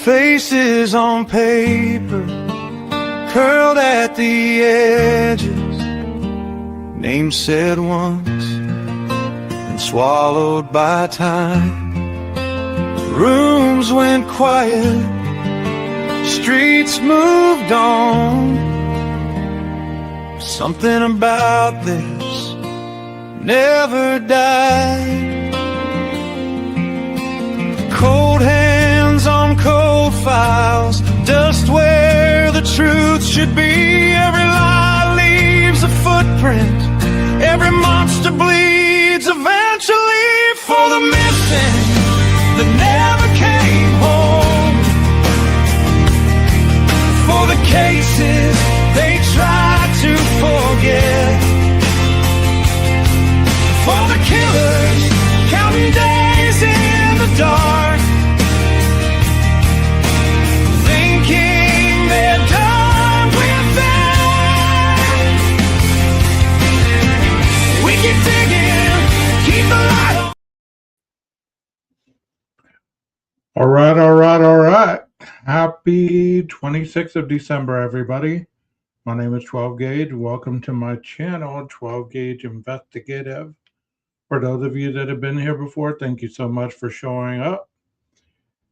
Faces on paper, curled at the edges, names said once and swallowed by time. Rooms went quiet, streets moved on. Something about this never died. Cold hands on cold files, dust where the truth should be. Every lie leaves a footprint, every monster bleeds eventually. For the missing that never came home, for the cases they tried to forget, for the killers counting days in the dark, thinking they're done with that. We keep digging, keep the light on. All right. Happy 26th of December, everybody. My name is 12 Gauge. Welcome to my channel, 12 Gauge Investigative. For those of you that have been here before, thank you so much for showing up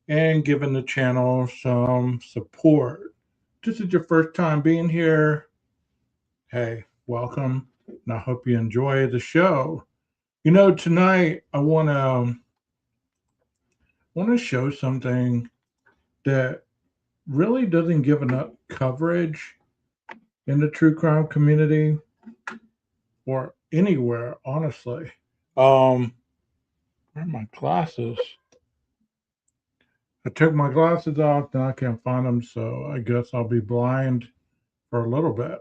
and giving the channel some support. This is your first time being here. Hey, welcome, and I hope you enjoy the show. You know, tonight I want to show something that really doesn't give enough coverage in the true crime community or anywhere, honestly. Where are my glasses? I took my glasses off, now I can't find them, so I guess I'll be blind for a little bit,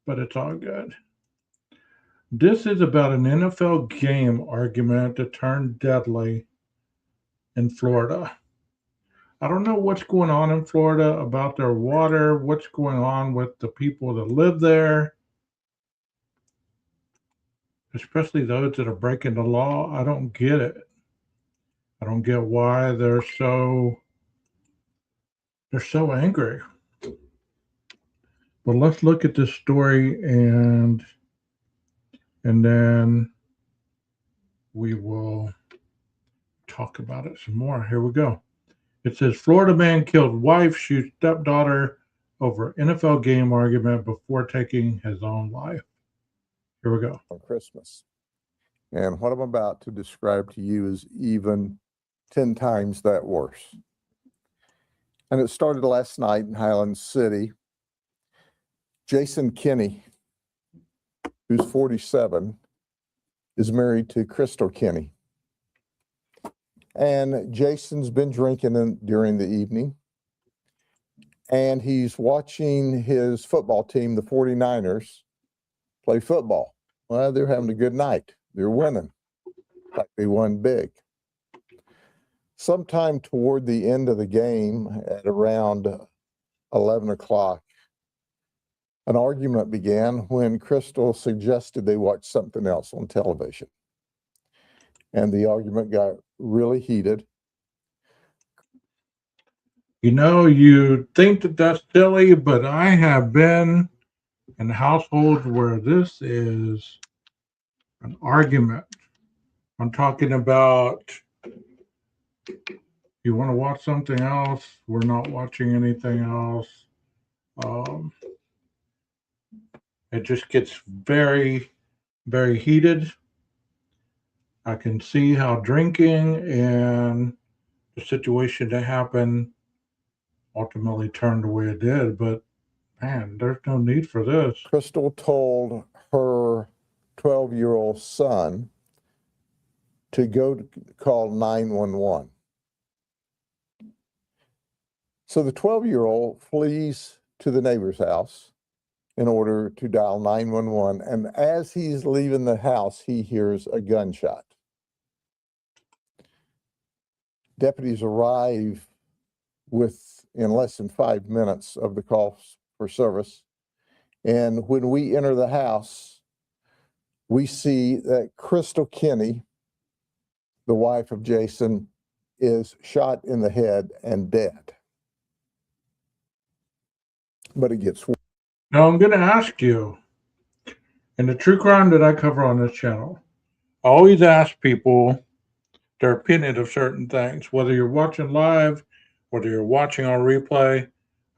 but it's all good. This is about an NFL game argument that turned deadly in Florida. I don't know what's going on in Florida about their water, what's going on with the people that live there, especially those that are breaking the law. I don't get it. I don't get why they're so angry. But let's look at this story and then we will talk about it some more. Here we go. It says Florida man killed wife, shoots stepdaughter over NFL game argument before taking his own life. Here we go. On Christmas. And what I'm about to describe to you is even 10 times that worse. And it started last night in Highland City. Jason Kinney, who's 47, is married to Crystal Kinney. And Jason's been drinking during the evening. And he's watching his football team, the 49ers, play football. Well, they're having a good night. They're winning. Like they won big. Sometime toward the end of the game, at around 11 o'clock, an argument began when Crystal suggested they watch something else on television. And the argument got really heated. You know, you think that that's silly, but I have been in households where this is an argument. I'm talking about, you want to watch something else? We're not watching anything else. It just gets very, very heated. I can see how drinking and the situation that happened ultimately turned the way it did, but man, there's no need for this. Crystal told her 12-year-old son to go call 911. So the 12-year-old flees to the neighbor's house in order to dial 911. And as he's leaving the house, he hears a gunshot. Deputies arrive in less than 5 minutes of the call for service. And when we enter the house, we see that Crystal Kinney, the wife of Jason, is shot in the head and dead. but it gets worse. Now I'm going to ask you, in the true crime that I cover on this channel, I always ask people their opinion of certain things, whether you're watching live, whether you're watching on replay.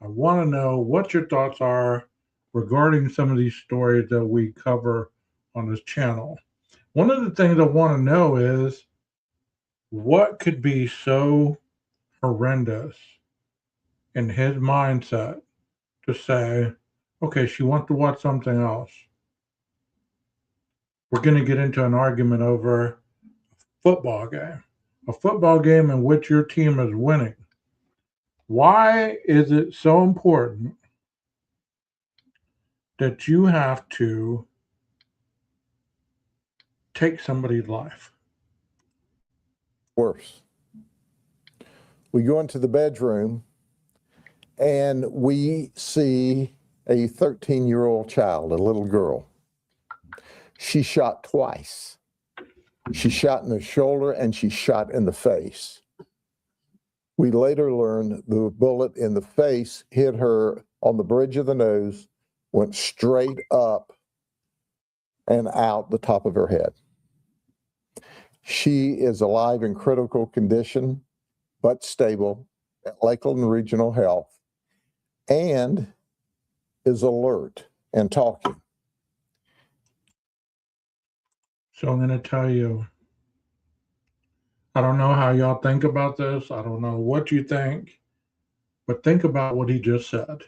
I want to know what your thoughts are regarding some of these stories that we cover on this channel. One of the things I want to know is what could be so horrendous in his mindset to say, okay, she wants to watch something else. We're going to get into an argument over a football game in which your team is winning. Why is it so important that you have to take somebody's life? Worse. We go into the bedroom and we see a 13-year-old child, a little girl. She shot twice. She shot in the shoulder and she shot in the face. We later learned the bullet in the face hit her on the bridge of the nose, went straight up and out the top of her head. She is alive in critical condition, but stable at Lakeland Regional Health and is alert and talking. So I'm going to tell you, I don't know how y'all think about this. I don't know what you think, but think about what he just said.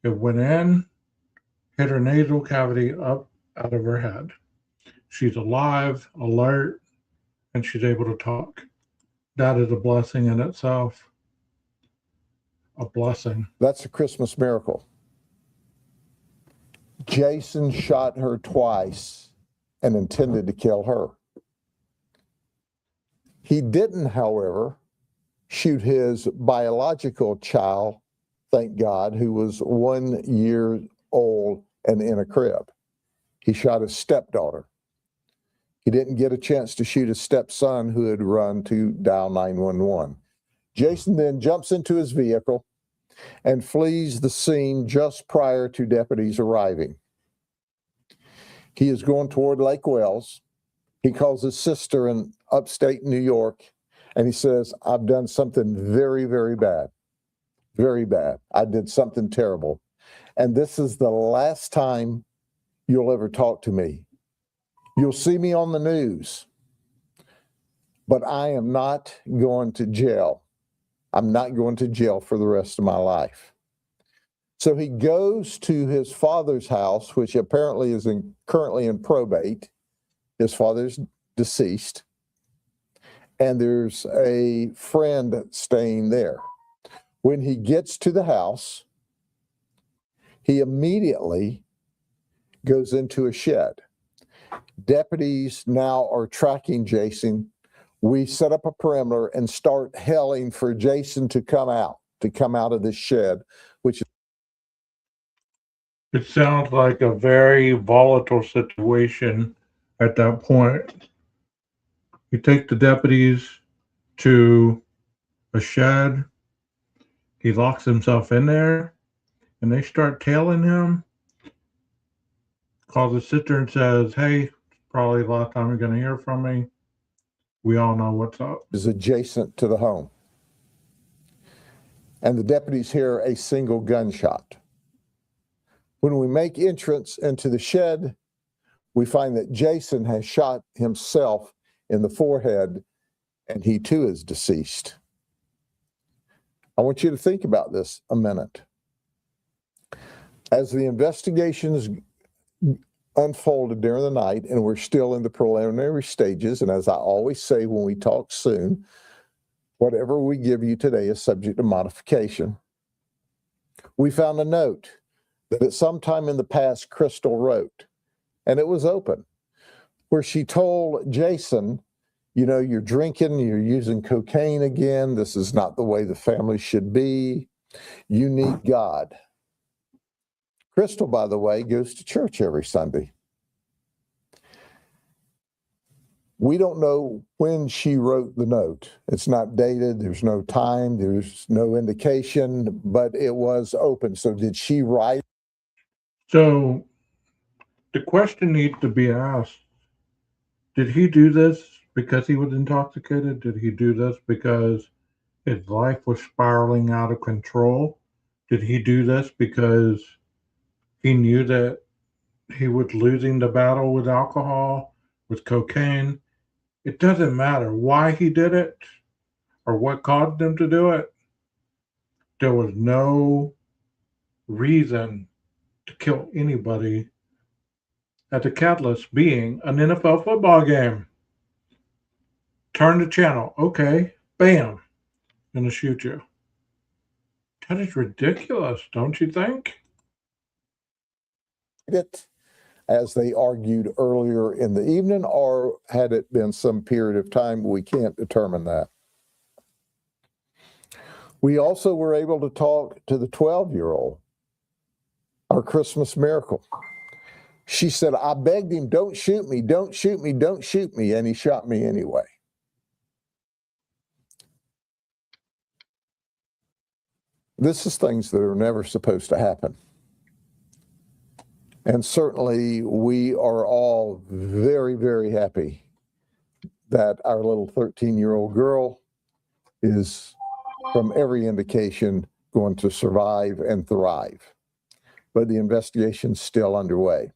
It went in, hit her nasal cavity up out of her head. She's alive, alert, and she's able to talk. That is a blessing in itself. A blessing. That's a Christmas miracle. Jason shot her twice and intended to kill her. He didn't, however, shoot his biological child, thank God, who was 1 year old and in a crib. He shot his stepdaughter. He didn't get a chance to shoot his stepson who had run to dial 911. Jason then jumps into his vehicle and flees the scene just prior to deputies arriving. He is going toward Lake Wells. He calls his sister in upstate New York and he says, I've done something very, very bad. Very bad. I did something terrible. And this is the last time you'll ever talk to me. You'll see me on the news, but I am not going to jail. I'm not going to jail for the rest of my life. So he goes to his father's house, which apparently is currently in probate. His father's deceased, and there's a friend staying there. When he gets to the house, he immediately goes into a shed. Deputies now are tracking Jason. We set up a perimeter and start yelling for Jason to come out of this shed, which It sounds like a very volatile situation at that point. You take the deputies to a shed. He locks himself in there, and they start tailing him. Calls his sister and says, hey, probably the last time you're going to hear from me. We all know what's up. is adjacent to the home. And the deputies hear a single gunshot. When we make entrance into the shed, we find that Jason has shot himself in the forehead, and he too is deceased. I want you to think about this a minute. As the investigations unfolded during the night, and we're still in the preliminary stages, and as I always say when we talk soon, whatever we give you today is subject to modification. We found a note that at some time in the past Crystal wrote, and it was open, where she told Jason, you know, you're drinking, you're using cocaine again. This is not the way the family should be. You need God. Crystal, by the way, goes to church every Sunday. We don't know when she wrote the note. It's not dated. There's no time. There's no indication, but it was open. So did she write? So the question needs to be asked, did he do this because he was intoxicated? Did he do this because his life was spiraling out of control? Did he do this because he knew that he was losing the battle with alcohol, with cocaine? It doesn't matter why he did it or what caused him to do it. There was no reason to kill anybody at the catalyst being an NFL football game. Turn the channel. Okay. Bam. Gonna shoot you. That is ridiculous, don't you think? It, as they argued earlier in the evening, or had it been some period of time? We can't determine that. We also were able to talk to the 12-year-old, our Christmas miracle. She said, I begged him, don't shoot me, don't shoot me, don't shoot me, and he shot me anyway. This is things that are never supposed to happen. And certainly we are all very, very happy that our little 13-year-old girl is, from every indication, going to survive and thrive. But the investigation's still underway.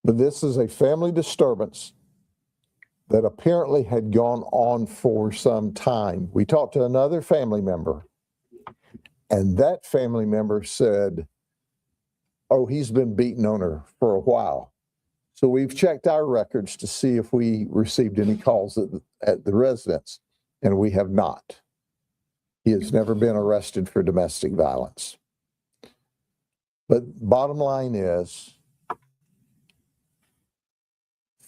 But this is a family disturbance that apparently had gone on for some time. We talked to another family member, and that family member said, oh, he's been beating on her for a while. So we've checked our records to see if we received any calls at the residence, and we have not. He has never been arrested for domestic violence. But bottom line is,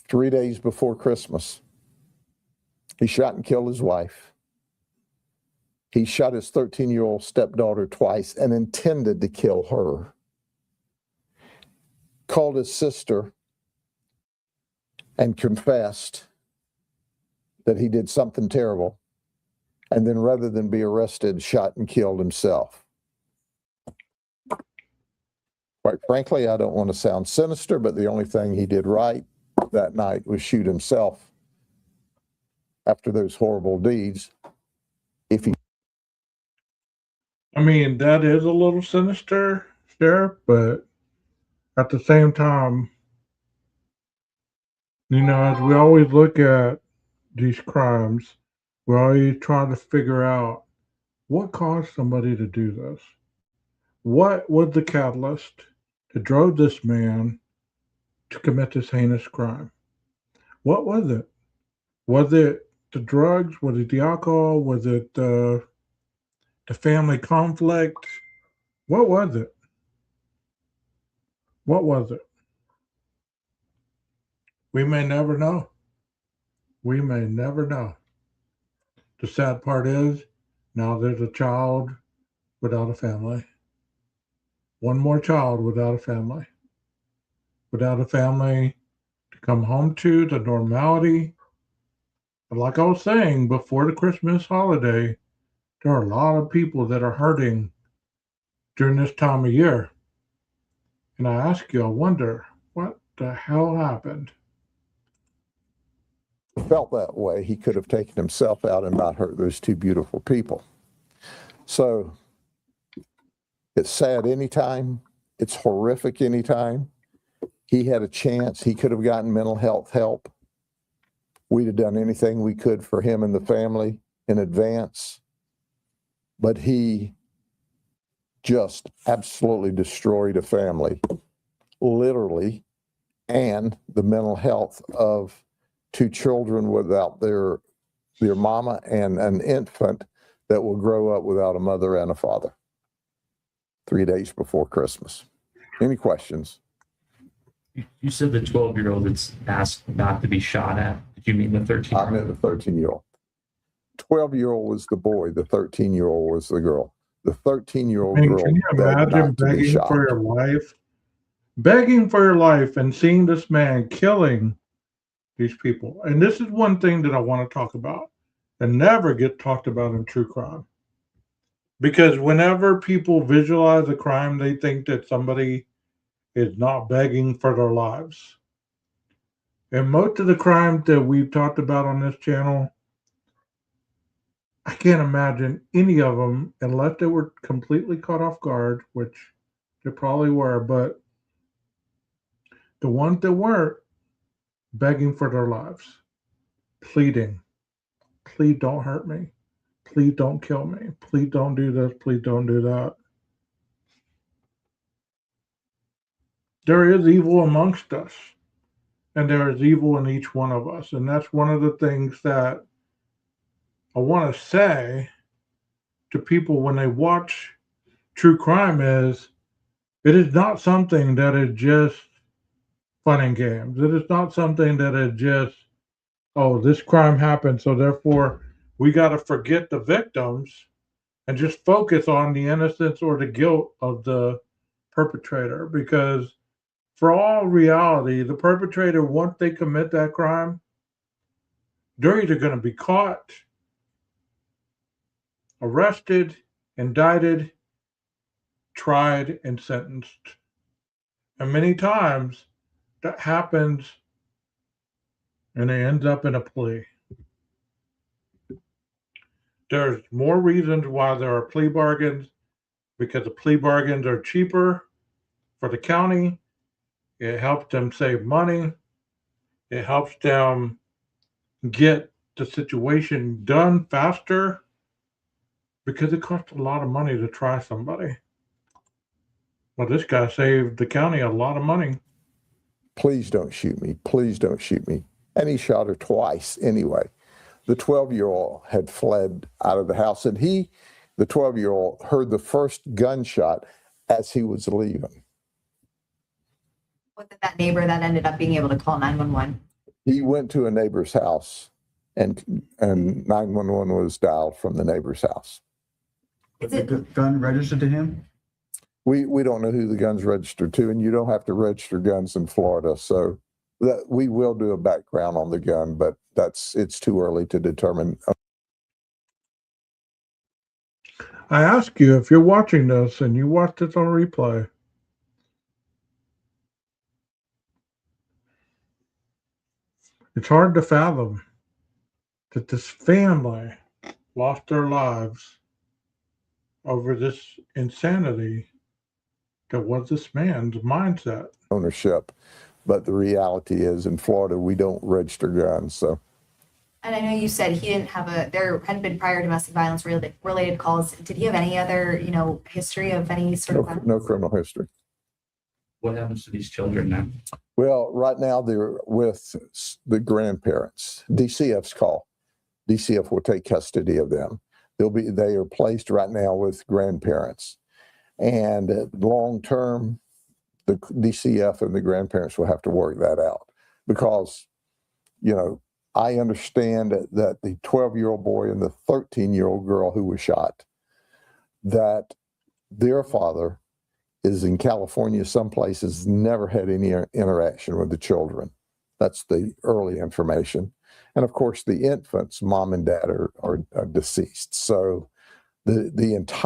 3 days before Christmas, he shot and killed his wife. He shot his 13-year-old stepdaughter twice and intended to kill her. Called his sister and confessed that he did something terrible. And then rather than be arrested, shot and killed himself. Quite frankly, I don't want to sound sinister, but the only thing he did right that night was shoot himself after those horrible deeds. I mean, that is a little sinister, Sheriff, but at the same time, you know, as we always look at these crimes, we always try to figure out what caused somebody to do this. What was the catalyst that drove this man to commit this heinous crime? What was it? Was it the drugs? Was it the alcohol? Was it the family conflict? What was it? What was it? We may never know. We may never know. The sad part is, now there's a child without a family. One more child without a family. Without a family to come home to, the normality. But like I was saying, before the Christmas holiday, there are a lot of people that are hurting during this time of year. And I ask you, I wonder, what the hell happened? Felt that way, he could have taken himself out and not hurt those two beautiful people. So it's sad anytime. It's horrific anytime. He had a chance. He could have gotten mental health help. We'd have done anything we could for him and the family in advance. But he just absolutely destroyed a family, literally, and the mental health of two children without their mama and an infant that will grow up without a mother and a father 3 days before Christmas. Any questions? You said the 12-year-old that's asked not to be shot at. Did you mean the 13-year-old? I meant the 13-year-old. 12-year-old was the boy. The 13-year-old was the girl. The 13-year-old girl Can you begged imagine not to be begging shot. for your life begging for your life and seeing this man killing these people. And this is one thing that I want to talk about and never get talked about in true crime. Because whenever people visualize a crime, they think that somebody is not begging for their lives. And most of the crimes that we've talked about on this channel, I can't imagine any of them, unless they were completely caught off guard, which they probably were, but the ones that weren't, begging for their lives, pleading, please don't hurt me. Please don't kill me. Please don't do this. Please don't do that. There is evil amongst us, and there is evil in each one of us. And that's one of the things that I want to say to people when they watch true crime is it is not something that is just fun and games. It is not something that is just, oh, this crime happened, so therefore we got to forget the victims and just focus on the innocence or the guilt of the perpetrator. Because for all reality, the perpetrator, once they commit that crime, they're either going to be caught, arrested, indicted, tried, and sentenced. And many times that happens and it ends up in a plea. There's more reasons why there are plea bargains, because the plea bargains are cheaper for the county. It helps them save money. It helps them get the situation done faster, because it costs a lot of money to try somebody. Well, this guy saved the county a lot of money. Please don't shoot me. Please don't shoot me. And he shot her twice anyway. The 12-year-old had fled out of the house, and the 12-year-old, heard the first gunshot as he was leaving. Was it that neighbor that ended up being able to call 911? He went to a neighbor's house, and 911 was dialed from the neighbor's house. Is The it, gun registered to him? We don't know who the gun's registered to, and you don't have to register guns in Florida. So that we will do a background on the gun, but it's too early to determine. I ask you, if you're watching this and you watch this on replay, it's hard to fathom that this family lost their lives over this insanity that was this man's mindset. Ownership, but the reality is in Florida we don't register guns. So and I know you said he didn't have there hadn't been prior domestic violence related calls. Did he have any other, history of any sort of violence? no criminal history. What happens to these children now? Well, right now they're with the grandparents. DCF's call. DCF will take custody of them. They are placed right now with grandparents, and long term, the DCF and the grandparents will have to work that out, because, I understand that the 12-year-old boy and the 13-year-old girl who was shot, that their father is in California someplace, has never had any interaction with the children. That's the early information. And of course, the infants, mom and dad are deceased. So the entire.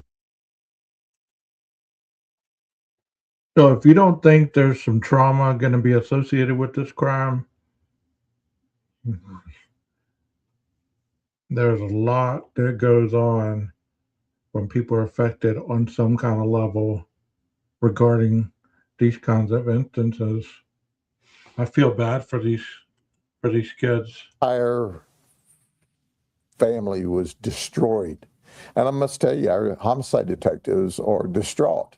So if you don't think there's some trauma going to be associated with this crime, there's a lot that goes on when people are affected on some kind of level regarding these kinds of instances. I feel bad for these kids. Entire family was destroyed. And I must tell you, our homicide detectives are distraught.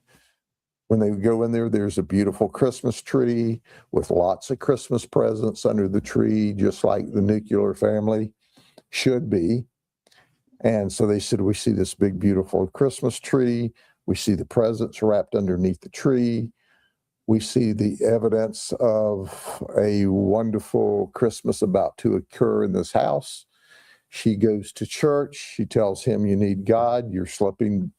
When they go in there, there's a beautiful Christmas tree with lots of Christmas presents under the tree, just like the nuclear family should be. And so they said, we see this big, beautiful Christmas tree. We see the presents wrapped underneath the tree. We see the evidence of a wonderful Christmas about to occur in this house. She goes to church. She tells him, you need God. You're slipping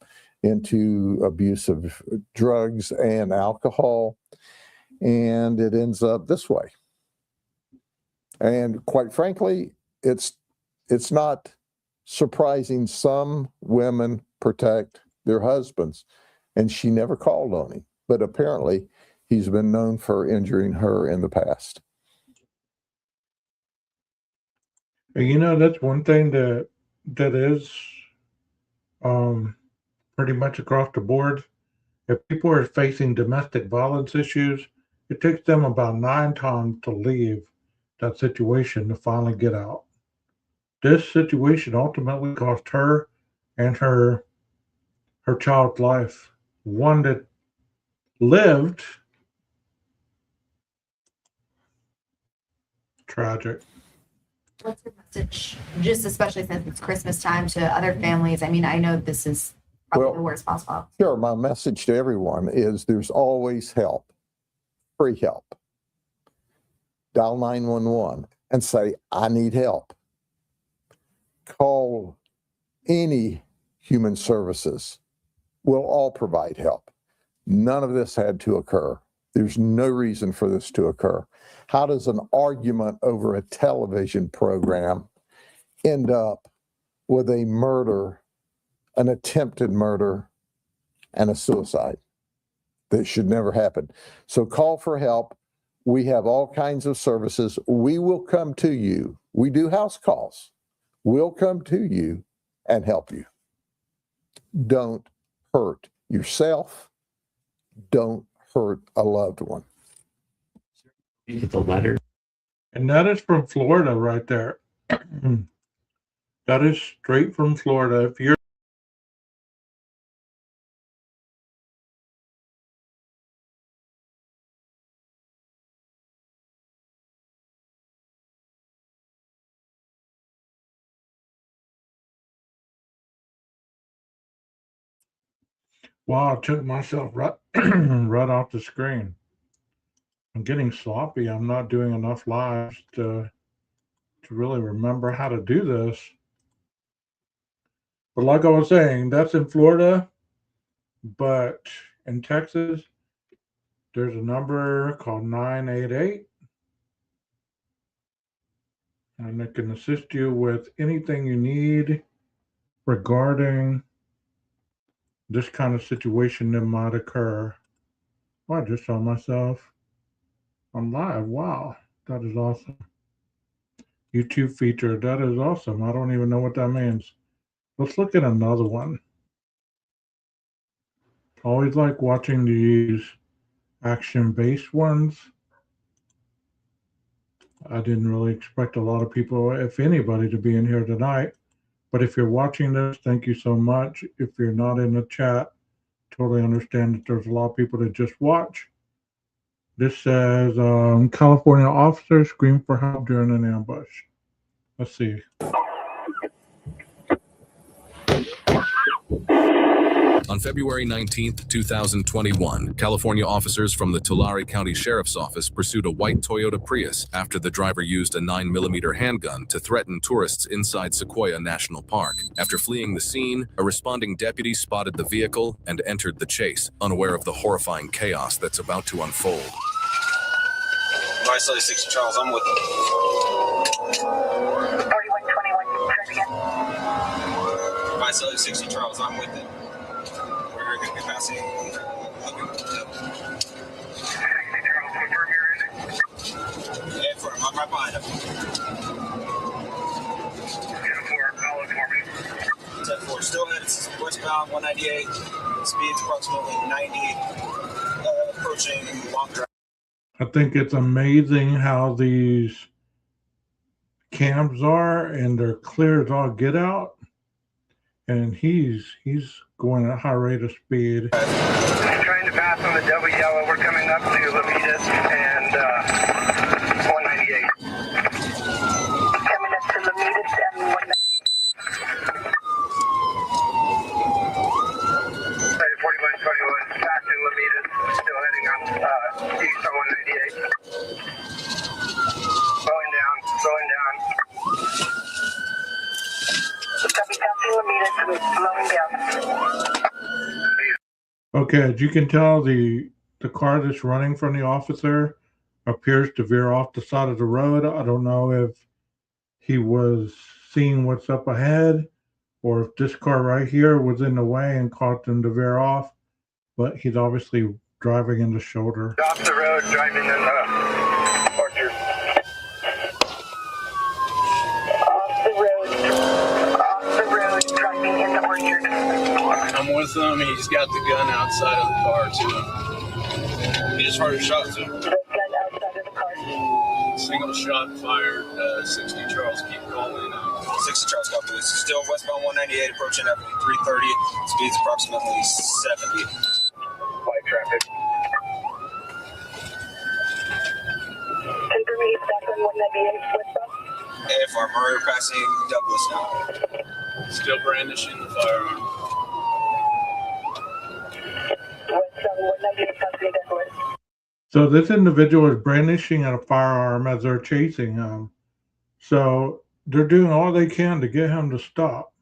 into abuse of drugs and alcohol. and it ends up this way. And quite frankly, it's not surprising. Some women protect their husbands, and she never called on him. But apparently, he's been known for injuring her in the past. You know, that's one thing that is pretty much across the board. If people are facing domestic violence issues, it takes them about 9 times to leave that situation to finally get out. This situation ultimately cost her and her child's life. One that lived. Tragic. What's your message, just especially since it's Christmas time, to other families? I mean, I know this is probably the worst possible. Sure. My message to everyone is there's always help, free help. Dial 911 and say, I need help. Call any human services. We'll all provide help. None of this had to occur. There's no reason for this to occur. How does an argument over a television program end up with a murder, an attempted murder, and a suicide? That should never happen. So call for help. We have all kinds of services. We will come to you. We do house calls. We'll come to you and help you. Don't hurt yourself. Don't hurt a loved one. You get the letter. And that is from Florida right there. That is straight from Florida. If you're wow, I took myself right, right off the screen. I'm getting sloppy. I'm not doing enough lives to really remember how to do this. But like I was saying, that's in Florida. But in Texas, there's a number called 988. And it can assist you with anything you need regarding this kind of situation that might occur. Oh, I just saw myself on live. Wow, that is awesome. YouTube feature, that is awesome. I don't even know what that means. Let's look at another one. Always like watching these action-based ones. I didn't really expect a lot of people, if anybody, to be in here tonight. But if you're watching this, thank you so much. If you're not in the chat, totally understand that there's a lot of people that just watch. This says, California officer screamed for help during an ambush. Let's see. On February 19th, 2021, California officers from the Tulare County Sheriff's Office pursued a white Toyota Prius after the driver used a 9mm handgun to threaten tourists inside Sequoia National Park. After fleeing the scene, a responding deputy spotted the vehicle and entered the chase, unaware of the horrifying chaos that's about to unfold. I saw 60 Charles, I'm with him. 4121, try it again. I saw 60 Charles, I'm with him. We're going to be passing. Looking. 60 Charles, confirm you're in it. Yeah, for him. I'm right behind him. 10-4, call it for me. 10-4, still headed westbound 198. Speeds approximately 90. Approaching Long Drive. I think it's amazing how these cams are, and they're clear as all get out. And he's going at a high rate of speed. Trying to pass on the double yellow. We're coming up to Lamitas and 198. Coming up to Lamitas and 198. 4121, passing Lamitas, still heading on east on 198. Slowing down. Copy, passing Lamitas, slowing down. Okay, as you can tell, the the car that's running from the officer appears to veer off the side of the road. I don't know if he was seeing what's up ahead or if this car right here was in the way and caused him to veer off, but he's obviously driving in the shoulder. Off the road, driving in the orchard. Off the road, driving in the orchard. I'm with him. He's got the gun outside of the car, too. He just heard a shot, too. The gun outside of the car. Single shot fired. 60 Charles, keep calling. 60 Charles, copy. Still westbound 198, approaching Avenue 330. Speeds approximately 70. Light traffic. Intermediate back on 198 westbound. AFR Murray passing Douglas now. Still brandishing the firearm. Westbound 198 passing Douglas. So this individual is brandishing a firearm as they're chasing him. So they're doing all they can to get him to stop.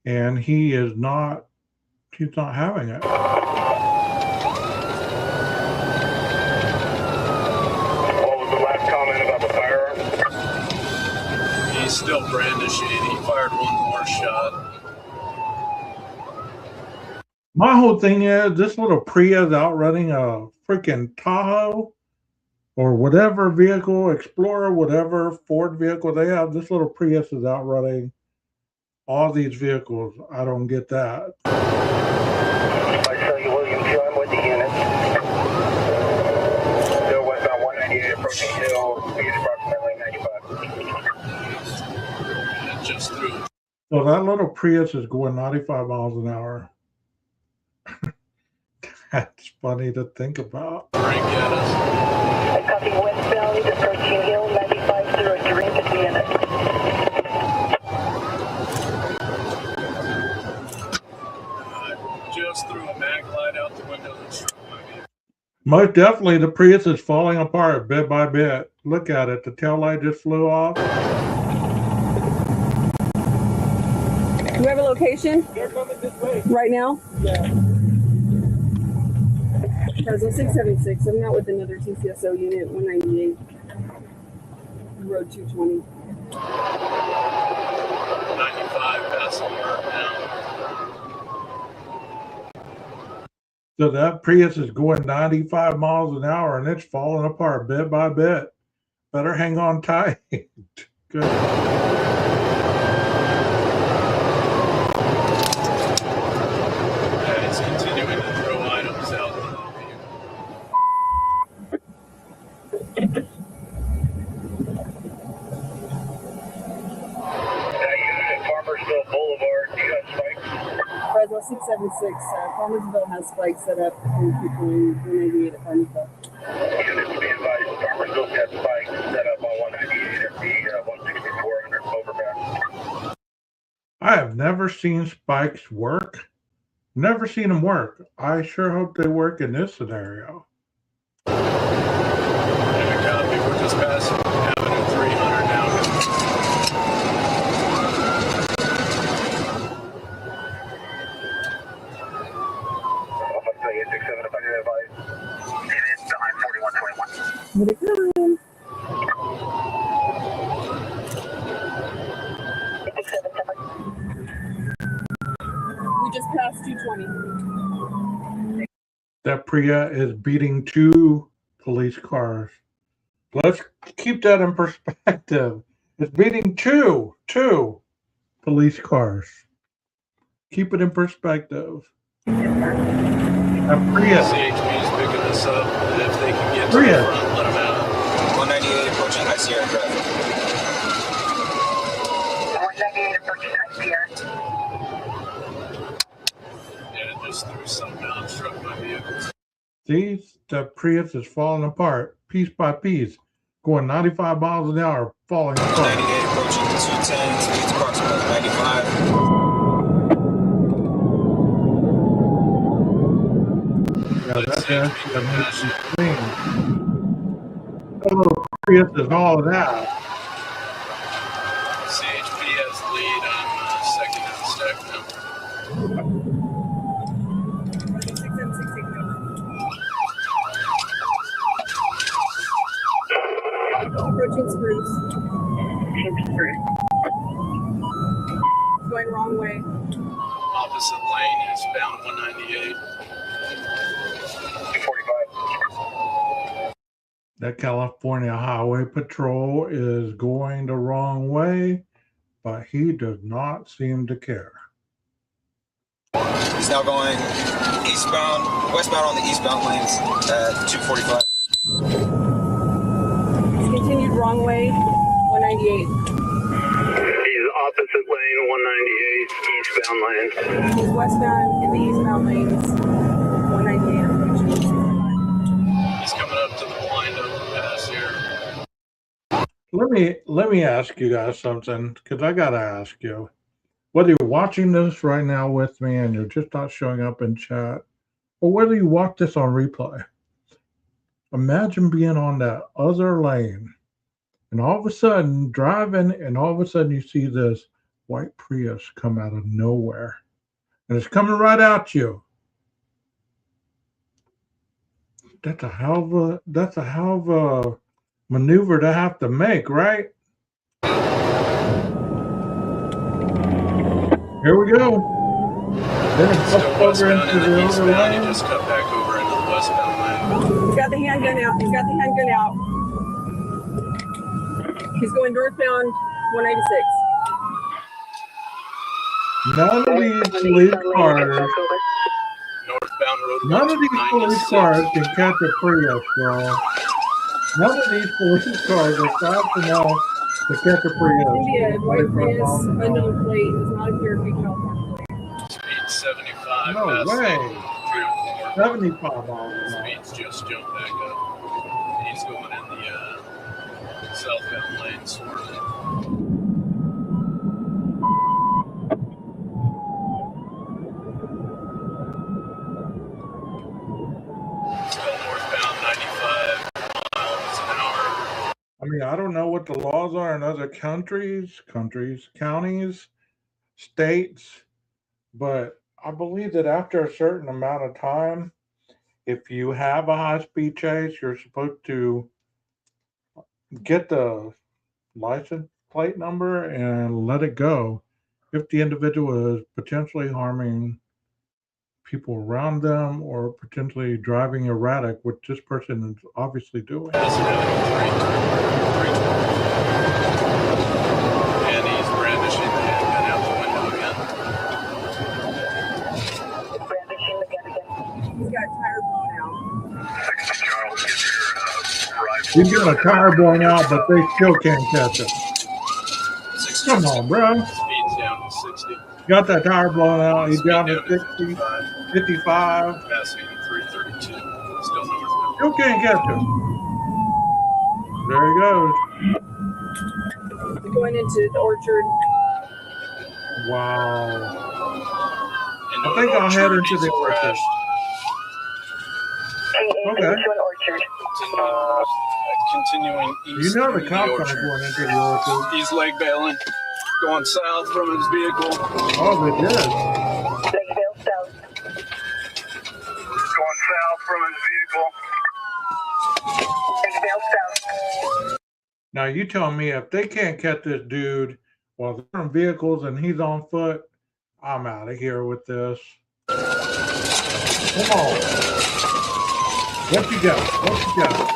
And he's not having it. What was the last comment about the firearm? He's still brandishing. He fired one more shot. My whole thing is this little Prius outrunning a freaking Tahoe or whatever vehicle, Explorer, whatever Ford vehicle they have. This little Prius is outrunning all these vehicles. I don't get that. Marshal William John with the unit. Still westbound 198 approaching Hill, speed approximately 95. Just through. So that little Prius is going 95 miles an hour. That's funny to think about. Drink at us. I copy westbound approaching Hill 95 through a drink at the unit. Just threw a mag light out the window and struck my vehicle. Most definitely the Prius is falling apart bit by bit. Look at it. The tail light just flew off. Do we have a location? Right now? Yeah. Fresno 676. I'm not with another TCSO unit, 198. Road 220. 95 passing mark now. So that Prius is going 95 miles an hour and it's falling apart bit by bit. Better hang on tight. Good. It's continuing to throw items out of the vehicle. Farmersville Boulevard, you got spikes? Fresno 676. Farmersville has spikes set up and people in 198 at Farmersville. Units be advised, Farmersville's got spikes set up on 198 at the 164 under Cloverback. I have never seen spikes work. Never seen them work. I sure hope they work in this scenario. And a copy, we're just passing Avenue 300 now. What is it? We just passed 220. That Priya is beating 2 police cars. Let's keep that in perspective. It's beating two police cars. Keep it in perspective. That Priya. CHP is picking this up, and if they can get to Priya. the front, let them out. 198 approaching High Sierra Drive. 198 approaching High Sierra. Yeah, it just threw something out, struck my vehicle. See, the Prius is falling apart piece by piece, going 95 miles an hour, falling apart. 198 approaching 210, speeds approximately 95. Yeah, that's actually amazing thing. That little Prius is all of that. CHP has the lead on second and stack now. wrong way. Opposite lane, eastbound 198. 245. That California Highway Patrol is going the wrong way, but he does not seem to care. He's now going westbound on the eastbound lanes at 245. He's continued wrong way, 198. He's opposite lane 198, eastbound lane. He's westbound in the eastbound lanes, 198 approaching 65. He's coming up to the blind overpass here. Let me ask you guys something, because I gotta ask you, whether you're watching this right now with me and you're just not showing up in chat, or whether you watch this on replay, imagine being on that other lane and all of a sudden driving, and all of a sudden you see this white Prius come out of nowhere, and it's coming right at you. That's a hell of a maneuver to have to make, right? Here we go. Then it's Still up over westbound into in the the other eastbound. He lane. just cut back over into the westbound lane. He's got the handgun out. He's got the handgun out. He's going northbound 196. None of these police cars, Northbound road. none of these police 196. cars can catch a Prius, bro. None of these police cars are fast enough to catch a Prius. India, white 45 Prius, miles an hour. unknown plate, does not appear to be California plate. Speed 75. No passing way. 304. 75 miles an hour. Speeds just jumped back up. He's going in the southbound lane, swerving. Still northbound 95 miles an hour. I mean, I don't know what the laws are in other countries, counties, states, but I believe that after a certain amount of time, if you have a high-speed chase, you're supposed to get the license plate number and let it go if the individual is potentially harming people around them or potentially driving erratic, which this person is obviously doing. Doesn't have any 320. And he's brandishing the handgun out the window again. Brandishing the gun again. He's got tire blown out. 60 Charles, get your ride. You get a tire blown out, but they still can't catch it. 60. Come on, bro. Speed's down to 60. Got that tire blown out. He's Speed down to to 60, 55. 55. Passing 332. Still northbound. Still can't catch him. There he goes. Going into the orchard. Wow. Into I think an I'll head orchard, into he's the orchard. crashed. Okay. Orchard. Continuing You east know into the cops aren't orchard. going into the orchard. He's leg bailing, going south from his vehicle. Oh, they did. Lakeville South. Going south from his vehicle. Lakeville South. Now you tell me if they can't catch this dude while they're in vehicles and he's on foot, I'm out of here with this. Come on. What you got? What you got?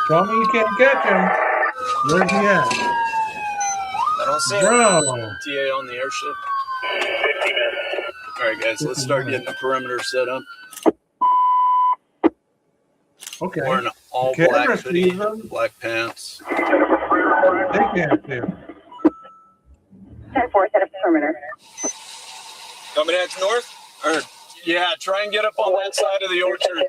Tell me you can't catch him. Where's he at? I don't see him. Bro. TA on the airship. 50 minutes. All right, guys, let's start getting the perimeter set up. Okay. Wearing all Camera black hoodie, sees him. black pants. They can't see him. 10-4, set up perimeter. Coming heads north? Or, yeah, try and get up on that side of the orchard.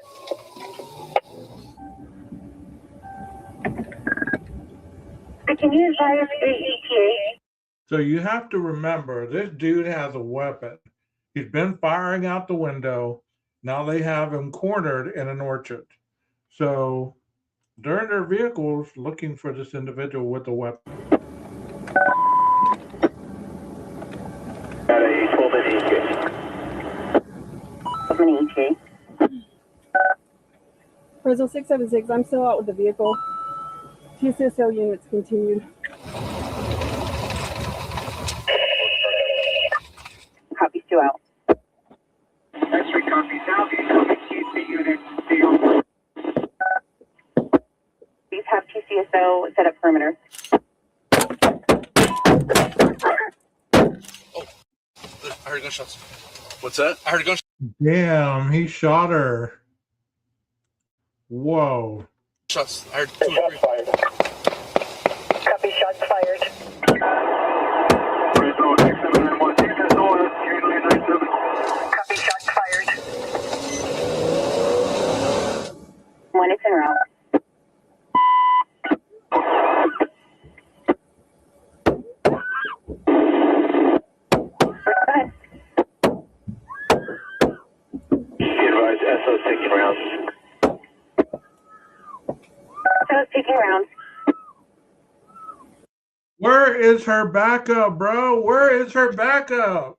Can you advise the ETA? So you have to remember, this dude has a weapon. He's been firing out the window. Now they have him cornered in an orchard. So they're in their vehicles looking for this individual with a weapon. Got a 12-minute ETA. 12-minute ETA. Fresno 676, I'm still out with the vehicle. TCSO units continued. So set up perimeter. I heard gunshots. What's that? I heard gunshots. Damn, he shot her. Whoa. I heard 2 or 3. Copy, shots fired. Copy, shots fired. One is en route. Taking rounds. So taking rounds. Where is her backup, bro? Where is her backup?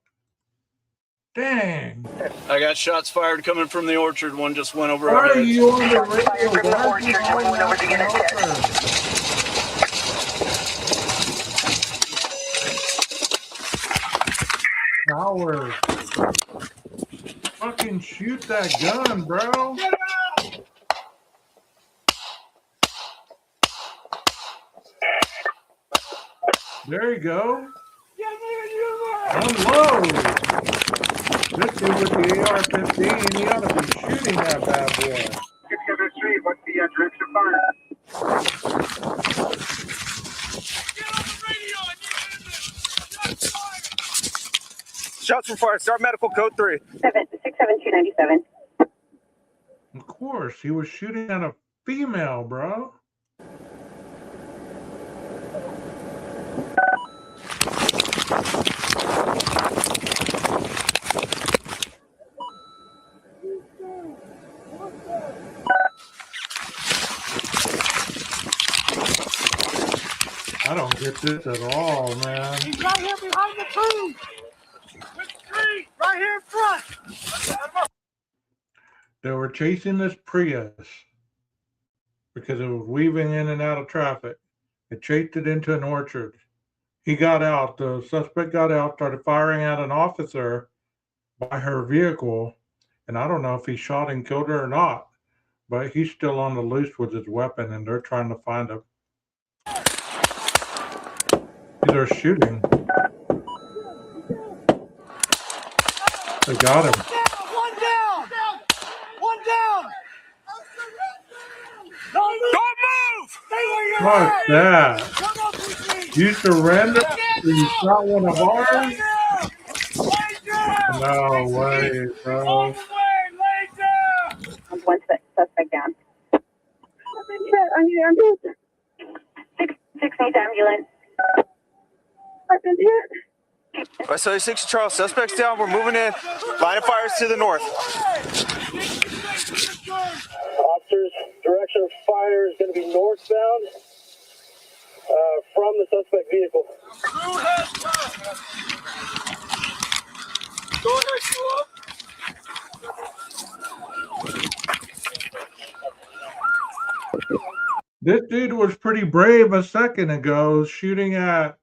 Dang. I got shots fired coming from the orchard. One just went over Why our are heads. you on the Shots radio? fired from the Why are orchard. you One went over the unit Howard. Fucking shoot that gun, bro. There you go. Unload. This dude with the AR-15, he ought to be shooting that bad boy. 673, what's the direction of fire? Shots from fire. Start medical code 3. 67297. Of course, he was shooting at a female, bro. I don't get this at all, man. He's right here behind the tree. Right here in front. They were chasing this Prius because it was weaving in and out of traffic. They chased it into an orchard. He got out. The suspect got out, started firing at an officer by her vehicle. And I don't know if he shot and killed her or not, but he's still on the loose with his weapon and they're trying to find him. They're shooting. They got him. One down. One down. Don't move. Stay where you're Fuck at. that. Come up with me. You surrender? You shot one of ours? Lay down. No way, bro. All the way. Lay down. One suspect down. I need ambulance. Six needs ambulance. I've been hit. I saw 60 Charles. Suspects down. We're moving in. Line of fire is to the north. Officers, direction of fire is going to be northbound from the suspect vehicle. Go ahead, go up. This dude was pretty brave a second ago, shooting at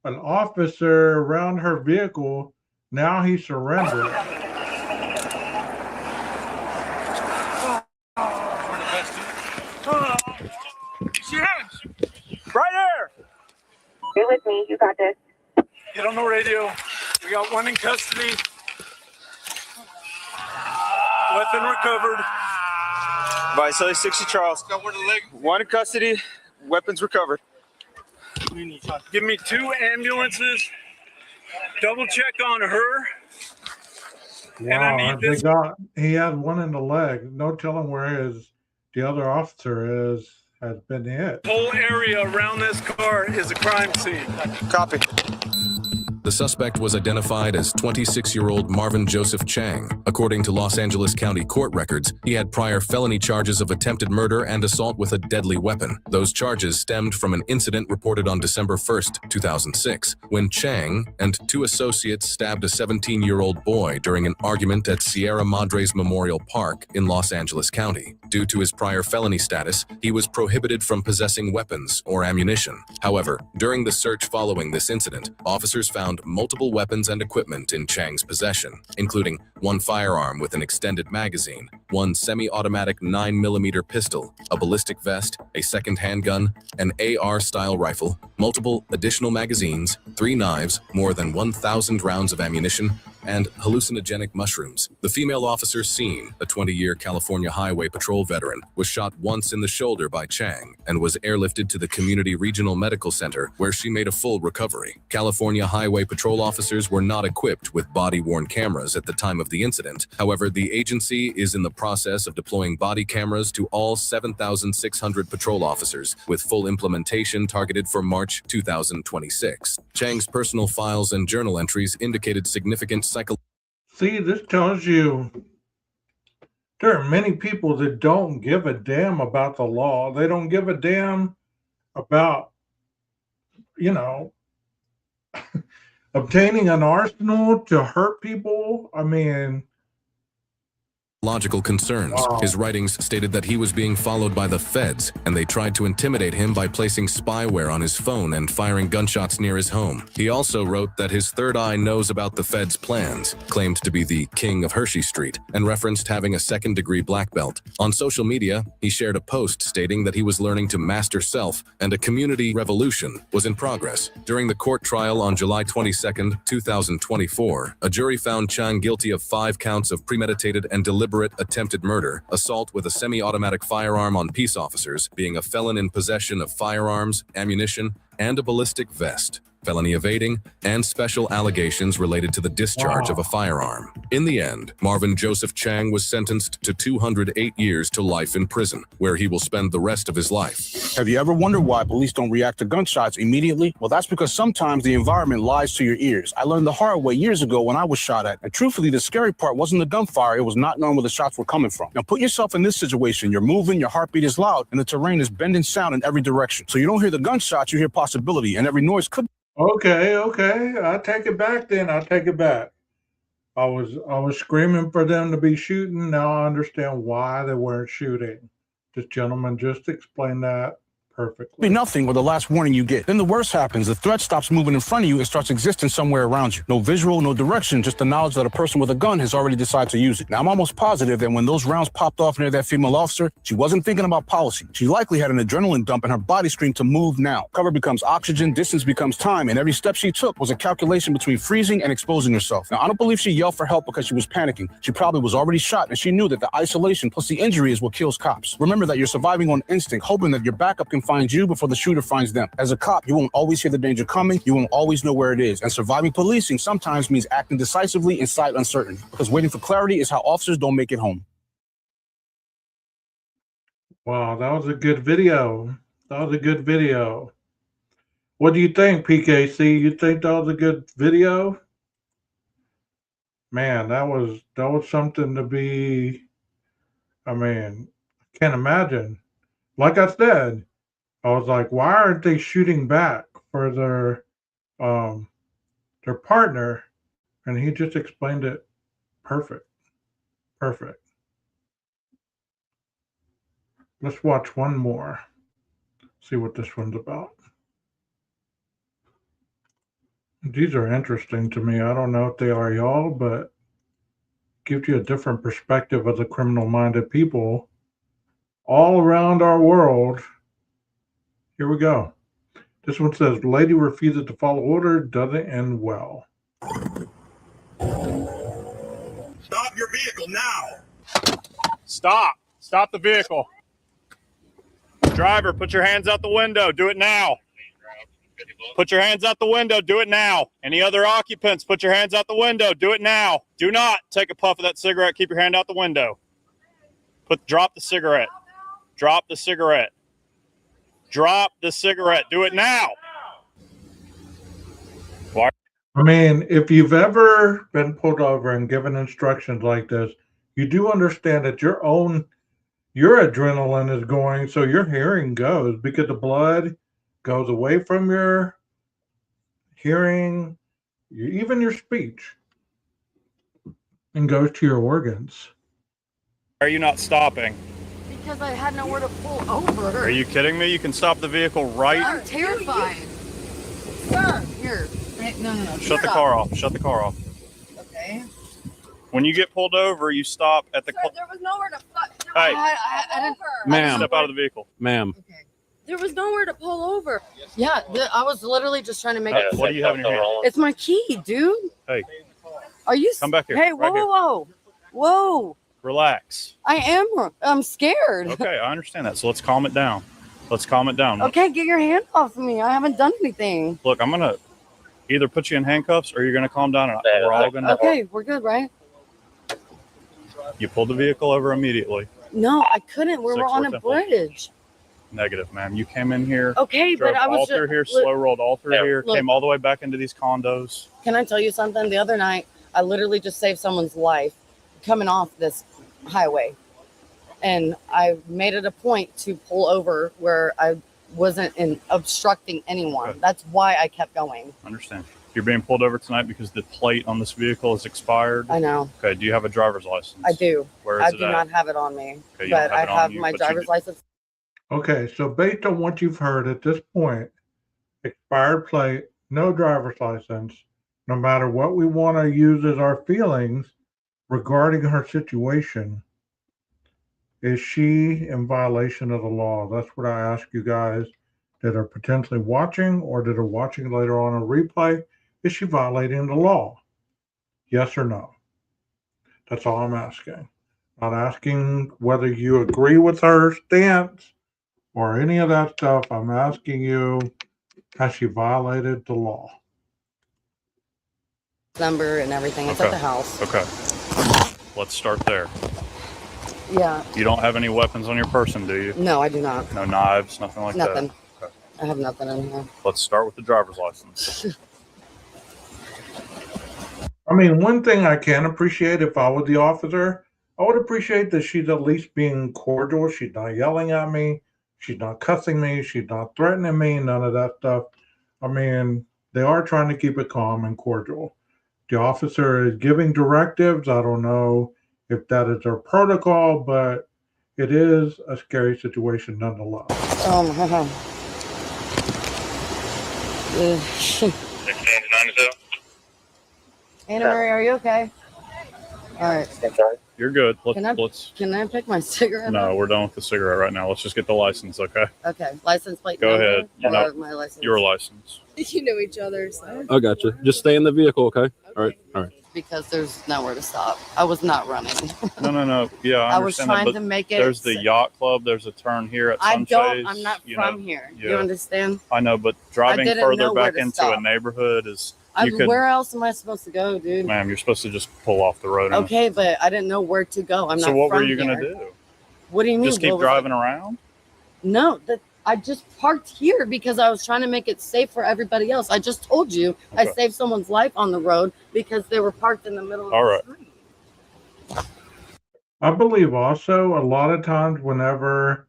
an officer around her vehicle. Now he surrendered. Right here. You're with me. You got this. Get on the radio. We got one in custody. Weapon recovered. Visalia 60 Charles. One in custody. Weapons recovered. Give me 2 ambulances. Double check on her. And I need this. He had one in the leg. No telling where the other officer has been hit. Whole area around this car is a crime scene. Copy. The suspect was identified as 26-year-old Marvin Joseph Chang. According to Los Angeles County court records, he had prior felony charges of attempted murder and assault with a deadly weapon. Those charges stemmed from an incident reported on December 1st, 2006, when Chang and 2 associates stabbed a 17-year-old boy during an argument at Sierra Madres Memorial Park in Los Angeles County. Due to his prior felony status, he was prohibited from possessing weapons or ammunition. However, during the search following this incident, officers found found multiple weapons and equipment in Chang's possession, including one firearm with an extended magazine, one semi-automatic 9mm pistol, a ballistic vest, a second handgun, an AR-style rifle, multiple additional magazines, 3 knives, more than 1,000 rounds of ammunition, and hallucinogenic mushrooms. The female officer seen, a 20-year California Highway Patrol veteran, was shot once in the shoulder by Chang and was airlifted to the Community Regional Medical Center, where she made a full recovery. California Highway Patrol officers were not equipped with body-worn cameras at the time of the incident. However, the agency is in the process of deploying body cameras to all 7,600 patrol officers, with full implementation targeted for March 2026. Chang's personal files and journal entries indicated significant See, this tells you there are many people that don't give a damn about the law. They don't give a damn about, obtaining an arsenal to hurt people. I mean, logical concerns. Wow. His writings stated that he was being followed by the feds, and they tried to intimidate him by placing spyware on his phone and firing gunshots near his home. He also wrote that his third eye knows about the feds' plans, claimed to be the king of Hershey Street, and referenced having a second-degree black belt. On social media, he shared a post stating that he was learning to master self and a community revolution was in progress. During the court trial on July 22, 2024, a jury found Chang guilty of 5 counts of premeditated and deliberate attempted murder, assault with a semi-automatic firearm on peace officers, being a felon in possession of firearms, ammunition, and a ballistic vest, felony evading, and special allegations related to the discharge of a firearm. In the end, Marvin Joseph Chang was sentenced to 208 years to life in prison, where he will spend the rest of his life. Have you ever wondered why police don't react to gunshots immediately? Well, that's because sometimes the environment lies to your ears. I learned the hard way years ago when I was shot at. And truthfully, the scary part wasn't the gunfire, it was not knowing where the shots were coming from. Now put yourself in this situation. You're moving, your heartbeat is loud, and the terrain is bending sound in every direction. So you don't hear the gunshots, you hear possibility, and every noise could. okay. I take it back then. I take it back. I was screaming for them to be shooting. Now I understand why they weren't shooting. This gentleman just explained that perfectly. Be nothing or the last warning you get. Then the worst happens. The threat stops moving in front of you and starts existing somewhere around you. No visual, no direction, just the knowledge that a person with a gun has already decided to use it. Now, I'm almost positive that when those rounds popped off near that female officer, she wasn't thinking about policy. She likely had an adrenaline dump and her body screamed to move now. Cover becomes oxygen, distance becomes time, and every step she took was a calculation between freezing and exposing herself. Now, I don't believe she yelled for help because she was panicking. She probably was already shot, and she knew that the isolation plus the injury is what kills cops. Remember that you're surviving on instinct, hoping that your backup can find you before the shooter finds them. As a cop, you won't always hear the danger coming, you won't always know where it is, and surviving policing sometimes means acting decisively in sight uncertain, because waiting for clarity is how officers don't make it home. Wow, that was a good video. That was a good video. What do you think, PKC? You think that was a good video? Man, that was something to be. I mean, I can't imagine. Like I said, I was like, why aren't they shooting back for their partner? And he just explained it perfect. Perfect. Let's watch one more. See what this one's about. These are interesting to me. I don't know if they are y'all, but gives you a different perspective of the criminal-minded people all around our world. Here we go. This one says, lady refuses to follow order, doesn't end well. Stop your vehicle now. Stop. Stop the vehicle. Driver, put your hands out the window. Do it now. Put your hands out the window. Do it now. Any other occupants, put your hands out the window. Do it now. Do not take a puff of that cigarette. Keep your hand out the window. Drop the cigarette. Drop the cigarette. Drop the cigarette. Do it now. Why? I mean, if you've ever been pulled over and given instructions like this, you do understand that your adrenaline is going, so your hearing goes because the blood goes away from your hearing, even your speech, and goes to your organs. Why are you not stopping? Because I had nowhere to pull over. Are you kidding me? You can stop the vehicle right. I'm terrified. Sir, here. Right? No. Shut the car off. Shut the car off. Okay. When you get pulled over, you stop at the. Sir, there was nowhere to. Hey, I didn't. Ma'am. step out of the vehicle. Ma'am. Okay. There was nowhere to pull over. Yeah, I was literally just trying to make it. What do you have in your hand? It's my key, dude. Hey, Are you? come back here. Hey, right here. whoa. Relax. I'm scared. Okay, I understand that. So let's calm it down. Let's calm it down. Okay, get your hand off of me. I haven't done anything. Look, I'm gonna either put you in handcuffs or you're gonna calm down, and we're all gonna. Okay, we're good, right? You pulled the vehicle over immediately. No, I couldn't. We were on a 6-4 bridge. Negative, ma'am. You came in here. Okay, drove but I was all through here, slow rolled all through here, look. came all the way back into these condos. Can I tell you something? The other night, I literally just saved someone's life coming off this highway. And I made it a point to pull over where I wasn't obstructing anyone. Okay. That's why I kept going. Understand. You're being pulled over tonight because the plate on this vehicle is expired. I know. Okay. Do you have a driver's license? I do. Where is I it do at? not have it on me. Okay, you but don't have I it on have you, my but you driver's do- license. Okay, so based on what you've heard at this point, expired plate, no driver's license, no matter what we want to use as our feelings regarding her situation, is she in violation of the law? That's what I ask you guys that are potentially watching or that are watching later on a replay. Is she violating the law? Yes or no? That's all I'm asking. Not asking whether you agree with her stance or any of that stuff. I'm asking you, has she violated the law? Number and everything. It's at the house. Okay. Let's start there. Yeah. You don't have any weapons on your person, do you? No, I do not. No knives, nothing like Nothing. that? Okay. I have nothing in here. Let's start with the driver's license. I mean, one thing I can appreciate if I was the officer, I would appreciate that she's at least being cordial. She's not yelling at me. She's not cussing me. She's not threatening me. None of that stuff. I mean, they are trying to keep it calm and cordial. The officer is giving directives. I don't know if that is their protocol, but it is a scary situation nonetheless. Anna Marie, are you okay? All right. You're good. Can I pick my cigarette? No, we're done with the cigarette right now. Let's just get the license, okay? Okay. License plate. Go number ahead. or No, my license. your license. You know each other, so. I got you. Just stay in the vehicle, okay? All right. All right. Because there's nowhere to stop. I was not running. No. Yeah, I I was understand trying that. to But make it. there's the yacht club. There's a turn here at I'm Sunshades. not from here. You yeah. understand? I know, but driving didn't further know where back to into stop. a neighborhood is. Where else am I supposed to go, dude? Ma'am, you're supposed to just pull off the road. Okay, but I didn't know where to go. I'm So not what were from you going to here. do? What do you mean? Just keep What was driving I- around? No, I just parked here because I was trying to make it safe for everybody else. I just told you I Okay. saved someone's life on the road because they were parked in the middle of All the right. street. I believe also a lot of times whenever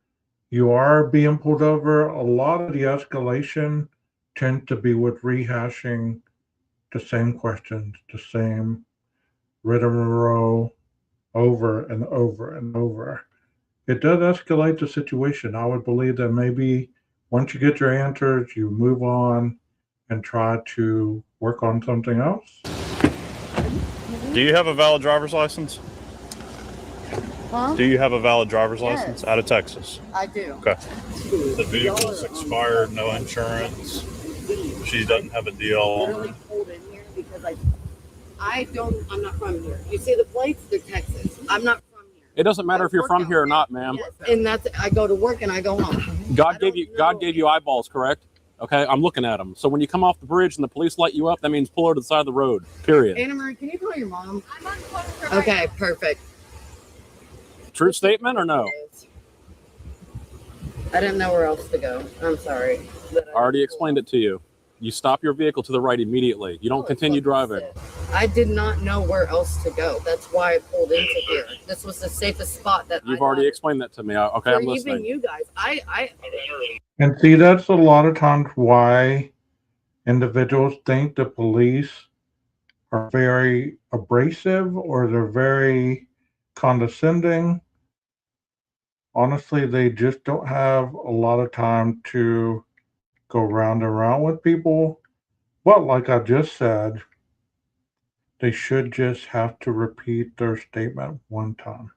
you are being pulled over, a lot of the escalation tends to be with rehashing the same questions, the same rigmarole over and over and over. It does escalate the situation. I would believe that maybe once you get your answers, you move on and try to work on something else. Do you have a valid driver's license? Huh? Do you have a valid driver's Yes. license out of Texas? I do. Okay. The vehicle's expired, no insurance. She doesn't have a deal. Literally pulled in here because I'm not from here. You see the plates? They're Texas. I'm not from here. It doesn't matter if you're from here or not, ma'am. Yes, and I go to work and I go home. God gave you eyeballs, correct? Okay, I'm looking at them. So when you come off the bridge and the police light you up, that means pull over to the side of the road. Period. Anna Marie, can you call your mom? I'm on phone. Okay, perfect. True statement or no? I didn't know where else to go. I'm sorry. I already explained it to you. You stop your vehicle to the right immediately. You don't continue driving. I did not know where else to go. That's why I pulled into here. This was the safest spot that You've already explained that to me. Okay, I'm even listening. you guys. And see, that's a lot of times why individuals think the police are very abrasive or they're very condescending. Honestly, they just don't have a lot of time to go round and round with people. But like I just said, they should just have to repeat their statement one time.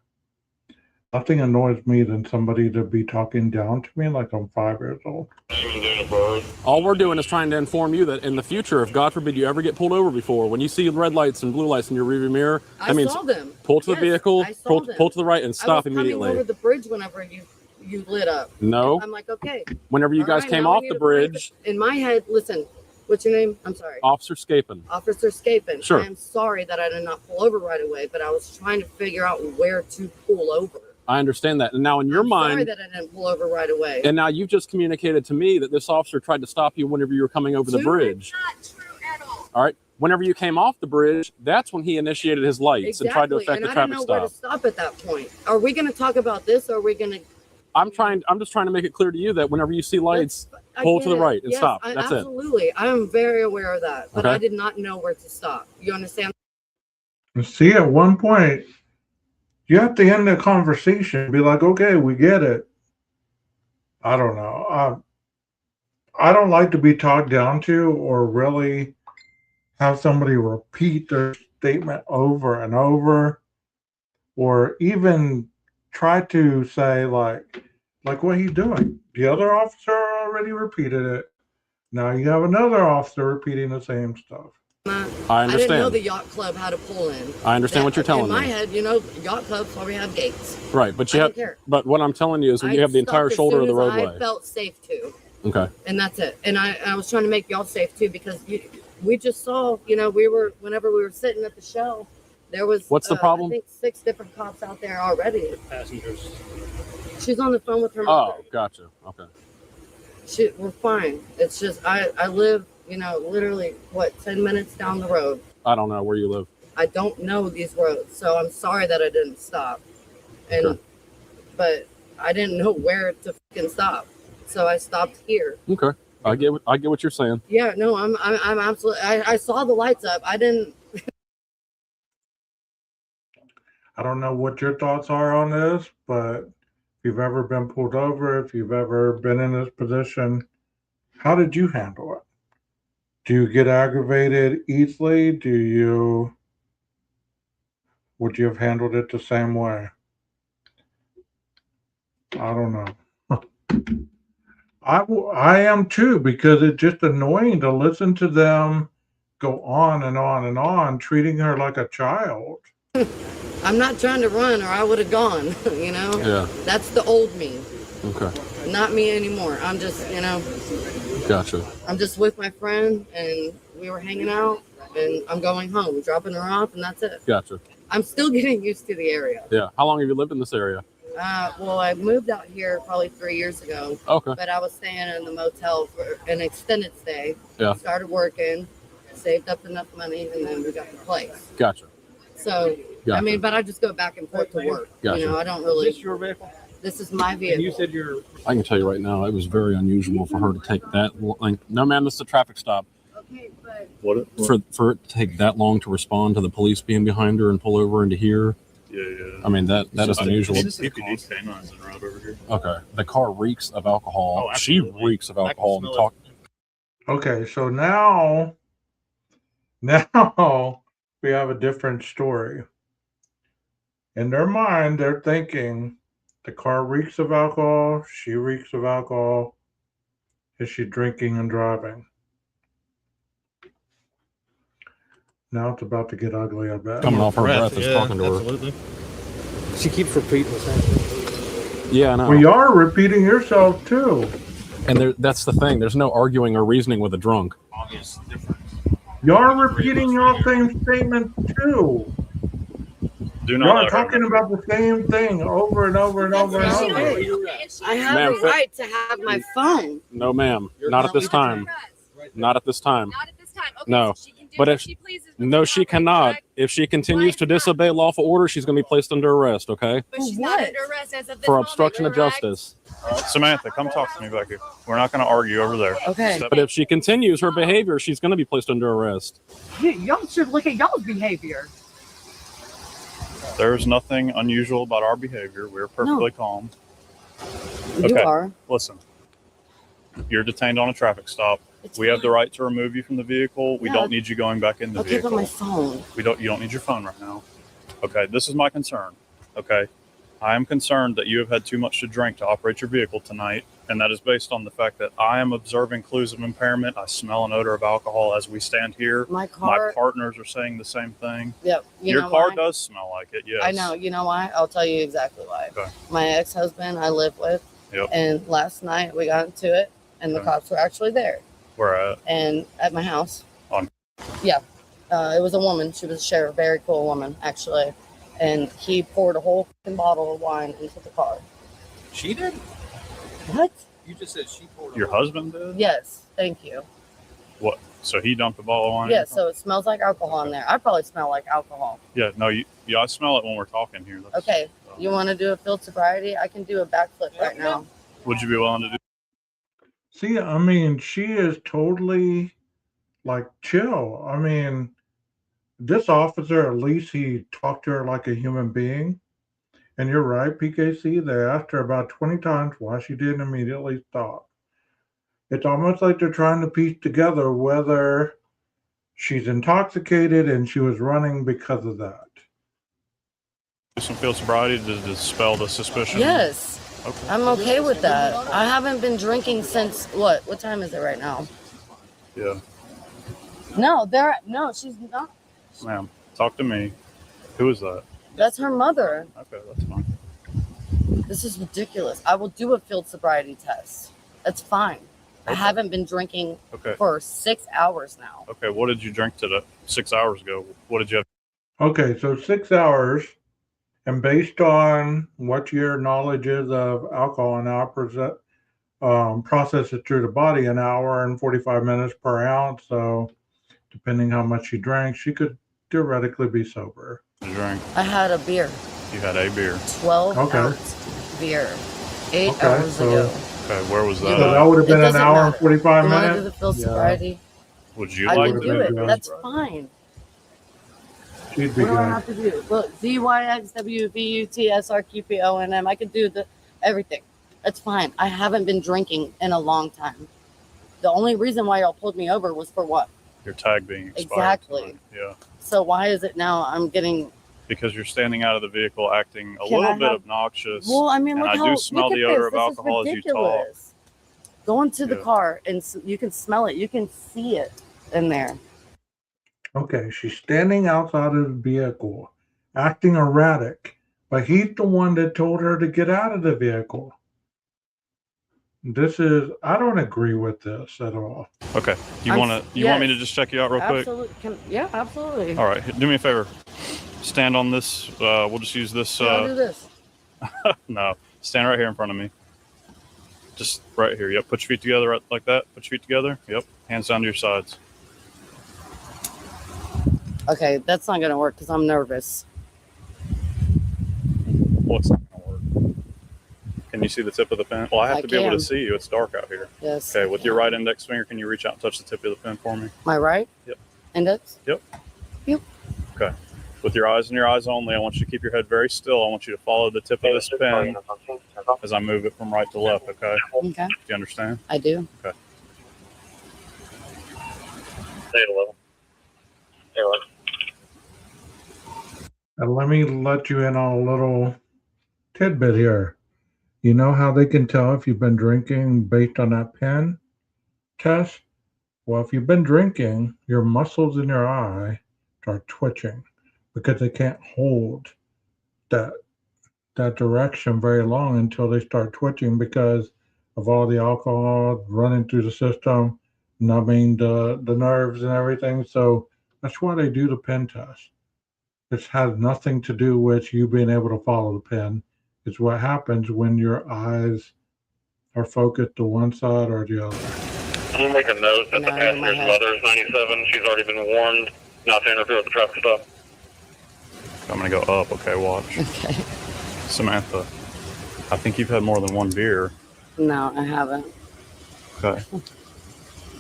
Nothing annoys me than somebody to be talking down to me like I'm 5 years old. All we're doing is trying to inform you that in the future, if God forbid you ever get pulled over before, when you see red lights and blue lights in your rearview mirror, that means saw them. pull to the vehicle, pull them. to the right, and stop I was immediately. coming over the bridge whenever you lit up. No. I'm like, okay. Whenever you All guys right, came now we off need the to break bridge, in my head, listen, what's your name? I'm sorry. Officer Scapin. Officer Scapin. Sure. I'm sorry that I did not pull over right away, but I was trying to figure out where to pull over. I understand that. And now in your mind, sorry that I didn't pull over right away. and now you've just communicated to me that this officer tried to stop you whenever you were coming over the bridge. Not true at all. All right. Whenever you came off the bridge, that's when he initiated his lights and tried to affect the I traffic didn't know where stop. to stop at that point. Are we going to talk about this, or are we going to? I'm just trying to make it clear to you that whenever you see lights, pull to the right and stop. That's it. Absolutely. I am very aware of that, but Okay. I did not know where to stop. You understand? See, at one point, you have to end the conversation. Be like, okay, we get it. I don't know. I don't like to be talked down to or really have somebody repeat their statement over and over, or even try to say like what he's doing. The other officer already repeated it. Now you have another officer repeating the same stuff. I understand. I didn't know the yacht club had to pull in. I understand what you're telling me. In my head, you know, yacht clubs probably have gates. Right, but you have. But what I'm telling you is when you have the entire shoulder of the roadway. I felt safe too. Okay. And that's it. And I was trying to make y'all safe too, because we just saw, you know, whenever we were sitting at the Shell, there was. What's the problem? I think 6 different cops out there already. Passengers. She's on the phone with her mother. Oh, gotcha. Okay. We're fine. It's just I live, you know, literally 10 minutes down the road. I don't know where you live. I don't know these roads, so I'm sorry that I didn't stop. And Sure. But I didn't know where to fucking stop, so I stopped here. Okay. I get what you're saying. Yeah, no, I'm absolutely. I saw the lights up. I didn't. I don't know what your thoughts are on this, but if you've ever been pulled over, if you've ever been in this position, how did you handle it? Do you get aggravated easily? Would you have handled it the same way? I don't know. I am too, because it's just annoying to listen to them go on and on and on, treating her like a child. I'm not trying to run, or I would have gone. You know. Yeah. That's the old me. Okay. Not me anymore. I'm just, you know. Gotcha. I'm just with my friend, and we were hanging out, and I'm going home, dropping her off, and that's it. Gotcha. I'm still getting used to the area. Yeah. How long have you lived in this area? Well, I moved out here probably 3 years ago. Okay. But I was staying in the motel for an extended stay. Yeah. Started working, saved up enough money, and then we got the place. Gotcha. So, Gotcha. I mean, but I just go back and forth to work. Gotcha. You know, I don't really. Is this your vehicle? This is my vehicle. You said I can tell you right now, it was very unusual for her to take that long. No, ma'am, this is a traffic stop. Okay, but. For it to take that long to respond to the police being behind her and pull over into here. Yeah. I mean, that is unusual. PPD canines in route over here. Okay. The car reeks of alcohol. Oh, She absolutely. reeks of alcohol. And talk. Okay, so now we have a different story. In their mind, they're thinking the car reeks of alcohol, she reeks of alcohol. Is she drinking and driving? Now it's about to get ugly, I bet. Coming off her breath is talking to her. Absolutely. She keeps repeating the same thing. Yeah, I know. Well, you are repeating yourself too. And that's the thing. There's no arguing or reasoning with a drunk. Obvious difference. You're repeating your same statement too. Do not You're let her talking about the same thing over and over and over and over. I have Ma'am, the right to have my phone. No, ma'am. Not at this time. Not at this time. Not at this time. Okay, No. so she can do But what if she pleases with no, the she property, cannot. correct? If she continues to disobey lawful order, she's going to be placed under arrest. Okay, But she's not under arrest as of this for moment, obstruction of correct? justice. Samantha, come talk to me back here. We're not going to argue over there. Okay. Step- But if she continues her behavior, she's going to be placed under arrest. Y'all should look at y'all's behavior. There's nothing unusual about our behavior. We're perfectly calm. You are. Listen, you're detained on a traffic stop. We have the right to remove you from the vehicle. We don't need you going back in the I'll give vehicle. him my phone. You don't need your phone right now. Okay, this is my concern. Okay, I am concerned that you have had too much to drink to operate your vehicle tonight, and that is based on the fact that I am observing clues of impairment. I smell an odor of alcohol as we stand here. My My partners are saying the same thing. Yep. Your car does smell like it, yes. I know. You know why? I'll tell you exactly why. Okay. My ex-husband I live with, Yep. and last night we got into it, and the Okay. cops were actually there. Where at? And at my house. On. Yeah. It was a woman. She was a sheriff, very cool woman, actually. And he poured a whole fucking bottle of wine into the car. She did? What? You just said she poured. Your husband did? Yes. Thank you. What? So he dumped a bottle of wine? Yeah, so it smells like alcohol in there. I probably smell like alcohol. Yeah, no, yeah, I smell it when we're talking here. Okay. You want to do a field sobriety? I can do a backflip right now. Would you be willing to do? See, I mean, she is totally like chill. I mean, this officer, at least he talked to her like a human being. And you're right, PKC, they asked her about 20 times why she didn't immediately stop. It's almost like they're trying to piece together whether she's intoxicated and she was running because of that. Do some field sobriety to dispel the suspicion? Yes. Okay. I'm okay with that. I haven't been drinking since what? What time is it right now? Yeah. No, she's not. Ma'am, talk to me. Who is that? That's her mother. Okay, that's fine. This is ridiculous. I will do a field sobriety test. That's fine. I Okay. haven't been drinking Okay. for 6 hours now. Okay, what did you drink today? 6 hours ago. What did you have? Okay, so 6 hours, and based on what your knowledge is of alcohol, and now process it through the body, an hour and 45 minutes per ounce. So depending how much she drank, she could theoretically be sober. Drink. I had a beer. You had a beer. 12 Okay. ounce beer. 8 Okay, hours so- ago. Okay, where was So that? that would have been an hour and 45 You want to do minutes. the field Yeah. sobriety? Would you I like can to do it. good. That's fine. She'd be What do I good. have to do? Look, ZYXWVUTSRQPONM. I can do everything. That's fine. I haven't been drinking in a long time. The only reason why y'all pulled me over was for what? Your tag being expired. Exactly. Yeah. So why is it now I'm getting? Because you're standing out of the vehicle acting a Can little I bit have- obnoxious. Well, I mean, and look I how do smell look at the odor this. of This is alcohol as you talk. ridiculous. Go into the Yeah. car and you can smell it. You can see it in there. Okay, she's standing outside of the vehicle, acting erratic, but he's the one that told her to get out of the vehicle. I don't agree with this at all. Okay. You want me to just check you out real quick? Absolutely. Yeah, absolutely. All right. Do me a favor. Stand on this. We'll just use this. I'll do this. No. Stand right here in front of me. Just right here. Yep. Put your feet together right like that. Put your feet together. Yep. Hands down to your sides. Okay, that's not gonna work because I'm nervous. Well, it's not going to work. Can you see the tip of the pen? Well, I have I to be able can. to see you. It's dark out here. Yes. Okay. With your right index finger, can you reach out and touch the tip of the pen for me? My right? Yep. Index? Yep. Yep. Okay. With your eyes and your eyes only, I want you to keep your head very still. I want you to follow the tip of this pen as I move it from right to left, okay? Okay. Do you understand? I do. Okay. Stay at 11. Stay at 11. And let me let you in on a little tidbit here. You know how they can tell if you've been drinking based on that pen test? Well, if you've been drinking, your muscles in your eye start twitching because they can't hold that direction very long until they start twitching because of all the alcohol running through the system, numbing the nerves and everything. So that's why they do the pen test. This has nothing to do with you being able to follow the pen. It's what happens when your eyes are focused to one side or the other. I'm going to make a note that the passenger's mother is 97. She's already been warned not to interfere with the traffic stop. I'm going to go up. Okay, watch. Okay. Samantha, I think you've had more than one beer. No, I haven't. Okay.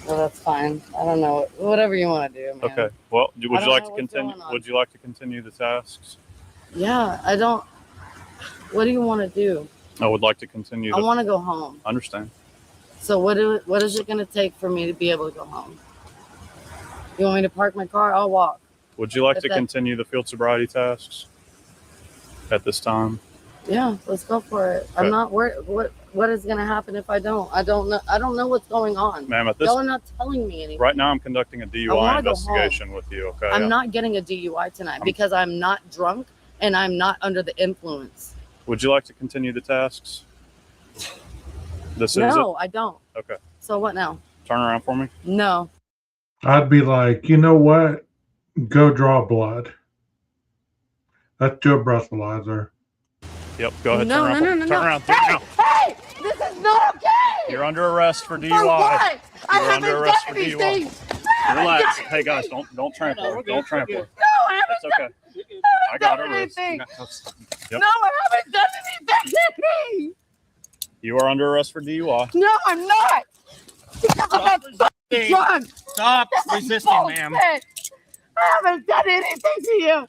Well, that's fine. I don't know. Whatever you want to do, man. Okay. Well, would you don't like know to what's continue? going on. Would you like to continue the tasks? Yeah, I don't. What do you want to do? I would like to continue. I want to go home. Understand. So what is it going to take for me to be able to go home? You want me to park my car? I'll walk. Would you like to continue the field sobriety tasks at this time? Yeah, let's go for it. Okay. I'm not worried. What is going to happen if I don't? I don't know. I don't know what's going on. Ma'am, at this Y'all are not telling me anything. right now, I'm conducting a DUI investigation with you. Okay. I'm not getting a DUI tonight because I'm not drunk and I'm not under the influence. Would you like to continue the tasks? This is No, I don't. Okay. So what now? Turn around for me. No. I'd be like, you know what? Go draw blood. Let's do a breathalyzer. Yep. Go ahead. No, turn around. no, no, turn no. around. Turn around. Hey, this is not okay. You're under arrest for DUI. For what? I You're haven't under arrest done for anything. DUI. Relax. Hey guys, don't trample her. Don't trample her. No, I haven't It's okay. I got her wrist. anything. Yep. No, I haven't done anything. You are under arrest for DUI. No, I'm not. Because I'm not fucking drunk. Stop This is resisting, ma'am. bullshit. I haven't done anything to you.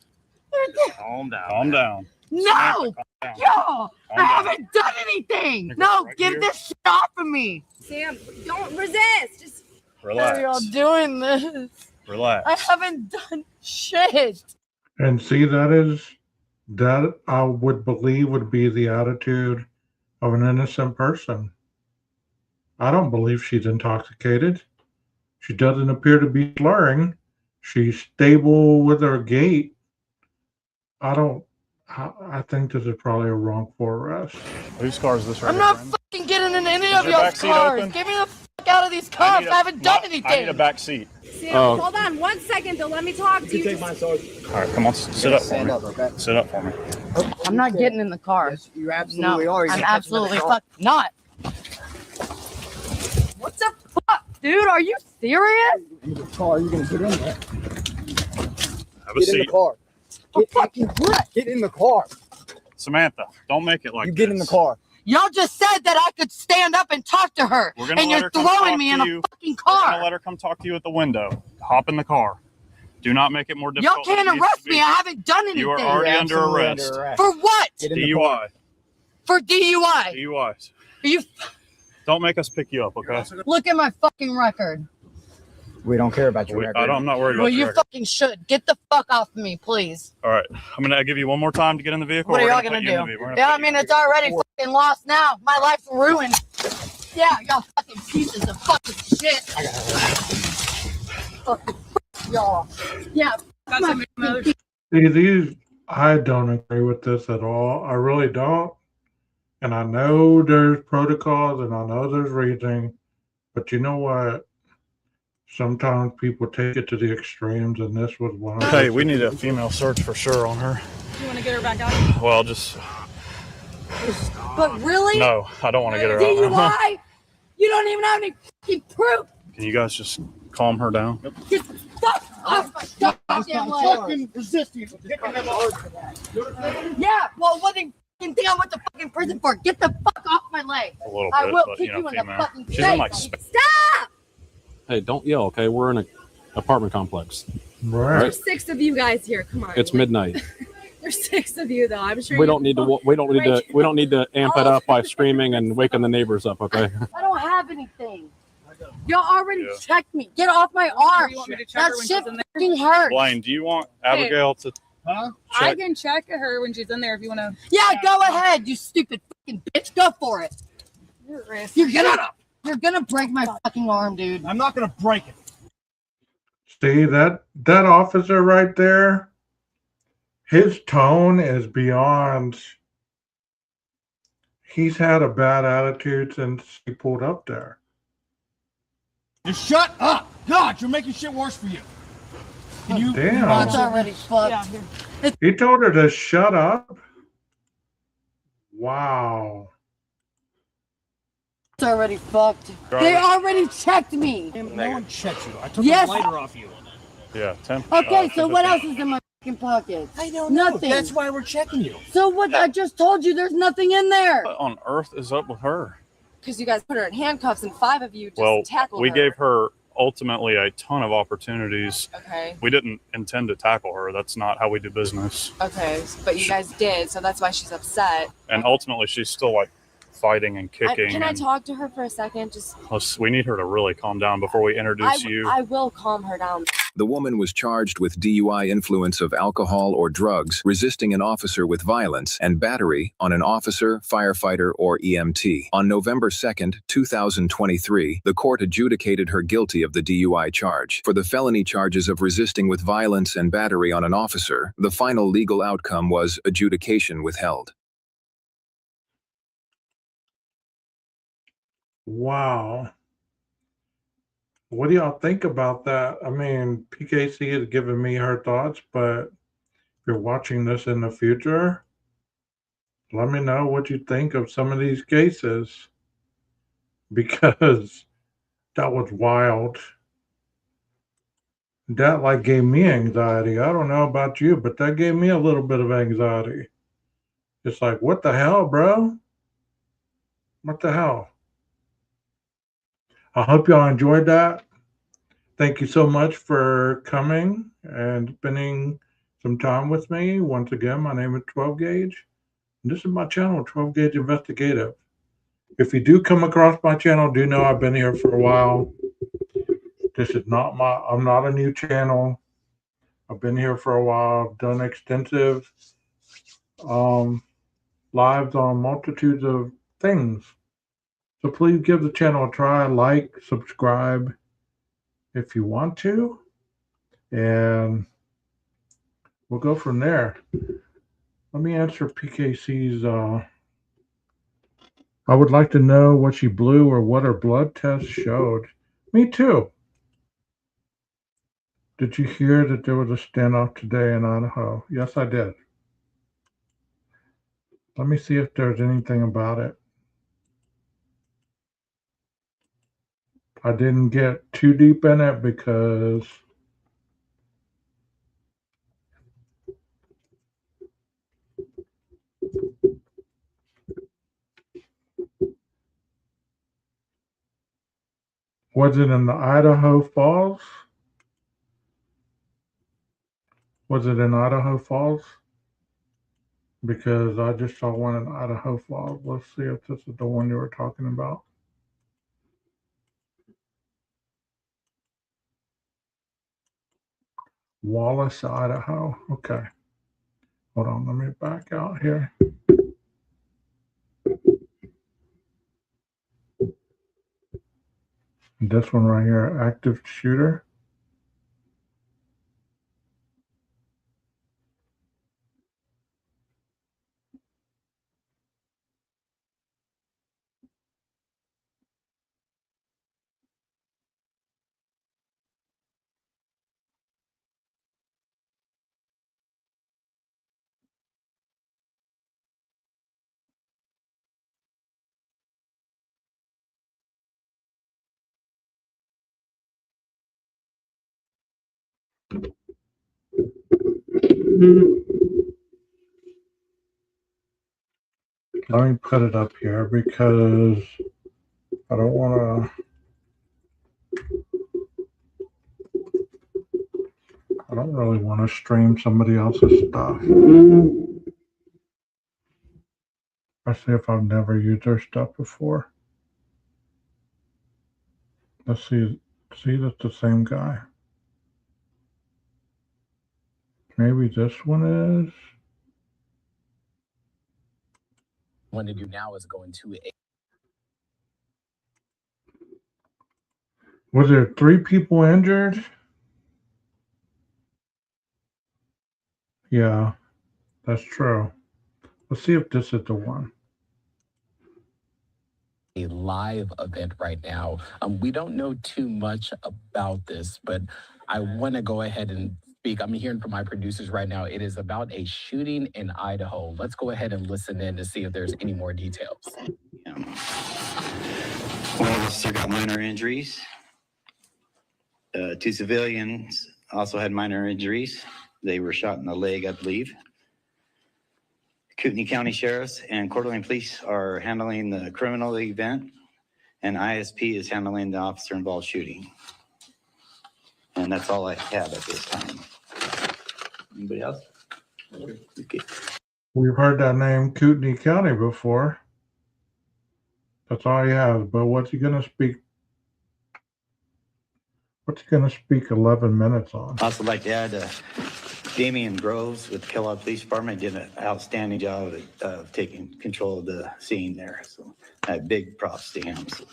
Calm down. Calm down. No, down. yo, I haven't done anything. No, right get here. this shit off of me. Sam, don't resist. Just Relax. Why are y'all doing this? Relax. I haven't done shit. And see, that I would believe would be the attitude of an innocent person. I don't believe she's intoxicated. She doesn't appear to be slurring. She's stable with her gait. I think this is probably a wrongful arrest. Whose car is this right I'm here, not Brandon? fucking getting in any Is of your y'all's back seat cars. open? Get me the fuck out of these cars. I haven't done anything. I need a back seat. Sam, Oh. hold on 1 second though. Let me talk to you. All right, come on, sit up for me. Sit up for me. I'm not getting in the car. Yes, you absolutely are. You're I'm gonna catch absolutely another car. fuck not. What the fuck, dude? Are you serious? In the car, you're gonna get in there. Have a Get in the seat. car. Get in the car. Samantha, don't make it like You get in the car. Y'all just said that I could stand up and talk to her, We're gonna and let you're her come throwing talk me to in a you. fucking We're gonna car. let her come talk to you at the window. Hop in the car. Do not make it more difficult. Y'all can't than it needs arrest to me. be. I haven't done anything. You are already under arrest. For what? Get in the DUI. car. For DUI. DUIs. Are you Don't make us pick you up, okay? look at my fucking record? We don't care about your record. I'm not worried Well, about you your record. fucking should. Get the fuck off of me, please. All right, I'm gonna give you one more time to get in the vehicle. What are We're y'all put gonna you in the do? vehicle. We're gonna Yeah, I put mean, it's already fucking lost now. My life's ruined. Yeah, y'all fucking pieces of fucking shit. Fucking y'all. Yeah. See, I don't agree with this at all. I really don't. And I know there's protocols and I know there's reasoning, but you know what? Sometimes people take it to the extremes, and this was one of them. Okay, we need a female search for sure on her. You want to get her back out? Well, just But really? no, I don't want to get her out. DUI? You don't even have any fucking proof. Can you guys just calm her down? Get the fuck off my goddamn leg. resisting. Yeah, well, what do you fucking think I went to fucking prison for? Get the fuck off my leg. A little I bit, will but kick you know, you in the female. fucking She's face. in like Stop! Hey, don't yell, okay? We're in an apartment complex. Right. There's 6 of you guys here. Come on. It's midnight. There's 6 of you though. I'm sure We don't need to. We don't need to amp it up by screaming and waking the neighbors up, okay? I don't have anything. Y'all already checked me. Get off my arm. You want me to check her That when shit she's in there? fucking hurt. Blaine, do you want Abigail to? Huh? I Check. can check her when she's in there if you want to. Yeah, go ahead, you stupid fucking bitch. Go for it. You're gonna break my fucking arm, dude. I'm not gonna break it. See, that officer right there, his tone is beyond. He's had a bad attitude since he pulled up there. Just shut up. God, you're making shit worse for you. Can you? Damn. It's already fucked. He told her to shut up. Wow. It's already fucked. Driver. They already checked me. No one checked you. I took Yes. the lighter off you. Yeah, 10. Okay, so what else is in my fucking pocket? I don't know. Nothing. That's why we're checking you. So what? I just told you there's nothing in there. What on earth is up with her? Because you guys put her in handcuffs and 5 of you just Well, tackled we her. gave her ultimately a ton of opportunities. Okay. We didn't intend to tackle her. That's not how we do business. Okay, but you guys did, so that's why she's upset. And ultimately, she's still like fighting and kicking. Can I and talk to her for a second? Just we need her to really calm down before we introduce you. I will calm her down. The woman was charged with DUI, influence of alcohol or drugs, resisting an officer with violence, and battery on an officer, firefighter, or EMT. On November 2nd, 2023, the court adjudicated her guilty of the DUI charge. For the felony charges of resisting with violence and battery on an officer, the final legal outcome was adjudication withheld. Wow. What do y'all think about that? I mean, PKC has given me her thoughts, but if you're watching this in the future, let me know what you think of some of these cases, because that was wild. That like gave me anxiety. I don't know about you, but that gave me a little bit of anxiety. It's like, what the hell, bro? What the hell? I hope y'all enjoyed that. Thank you so much for coming and spending some time with me. Once again, my name is 12 Gauge. And this is my channel, 12 Gauge Investigative. If you do come across my channel, do know I've been here for a while. This is not I'm not a new channel. I've been here for a while. I've done extensive lives on multitudes of things. So please give the channel a try, like, subscribe if you want to, and we'll go from there. Let me answer PKC's. I would like to know what she blew or what her blood test showed. Me too. Did you hear that there was a standoff today in Idaho? Yes, I did. Let me see if there's anything about it. I didn't get too deep in it because was it in the Idaho Falls? Was it in Idaho Falls? Because I just saw one in Idaho Falls. Let's see if this is the one you were talking about. Wallace, Idaho. Okay. Hold on, let me back out here. This one right here, active shooter. Let me put it up here because I don't want to. I don't really want to stream somebody else's stuff. Especially if I've never used their stuff before. Let's see. See, that's the same guy. Maybe this one is. Want to do now is go into a. Was there 3 people injured? Yeah, that's true. Let's see if this is the one. A live event right now. We don't know too much about this, but I want to go ahead and speak. I'm hearing from my producers right now. It is about a shooting in Idaho. Let's go ahead and listen in to see if there's any more details. One officer got minor injuries. 2 civilians also had minor injuries. They were shot in the leg, I believe. Kootenai County Sheriffs and Coeur d'Alene Police are handling the criminal event, and ISP is handling the officer-involved shooting. And that's all I have at this time. Anybody else? Okay. We've heard that name, Kootenai County, before. That's all he has. But what's he gonna speak? What's he gonna speak 11 minutes on? I'd also like to add, Damian Groves with Kellogg Police Department did an outstanding job of taking control of the scene there. So big props to him. So.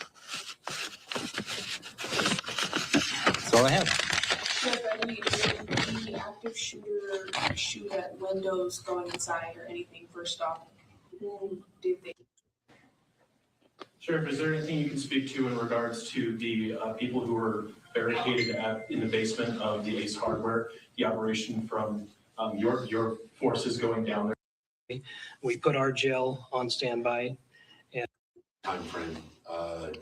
That's all I have. Did the active shooter shoot at windows going inside or anything first off? Who did they? Sheriff, is there anything you can speak to in regards to the people who were barricaded in the basement of the Ace Hardware, the operation from your forces going down there? We put our jail on standby. And time frame, I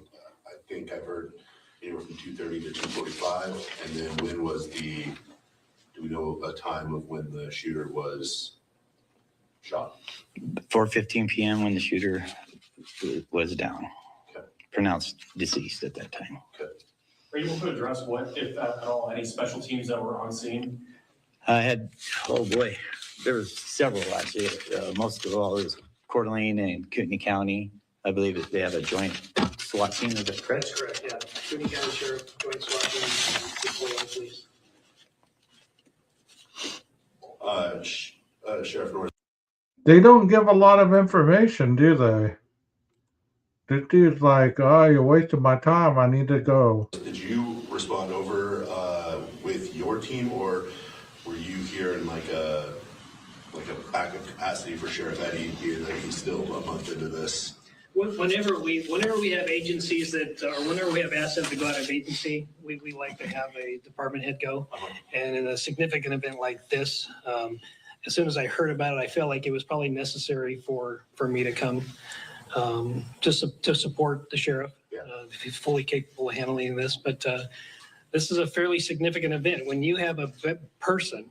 think I've heard anywhere from 2:30 to 2:45, and then when was do we know a time of when the shooter was shot? 4:15 p.m. when the shooter was down. Okay. Pronounced deceased at that time. Okay. Are you able to address what, if at all, any special teams that were on scene? I had, oh boy, there was several actually. Most of all is Coeur d'Alene and Kootenai County. I believe that they have a joint SWAT team, is that correct? that's correct, yeah. Kootenai County Sheriff, Joint SWAT Team, Police. Sheriff Norris. They don't give a lot of information, do they? This dude's like, oh, you're wasting my time. I need to go. Did you respond over with your team, or were you here in like a backup capacity for Sheriff Eddie, being that he's still a month into this? Whenever we have agencies that, or whenever we have assets that go out of agency, we like to have a department head go. And in a significant event like this, as soon as I heard about it, I felt like it was probably necessary for me to come to support the sheriff. He's fully capable of handling this, but this is a fairly significant event. When you have a person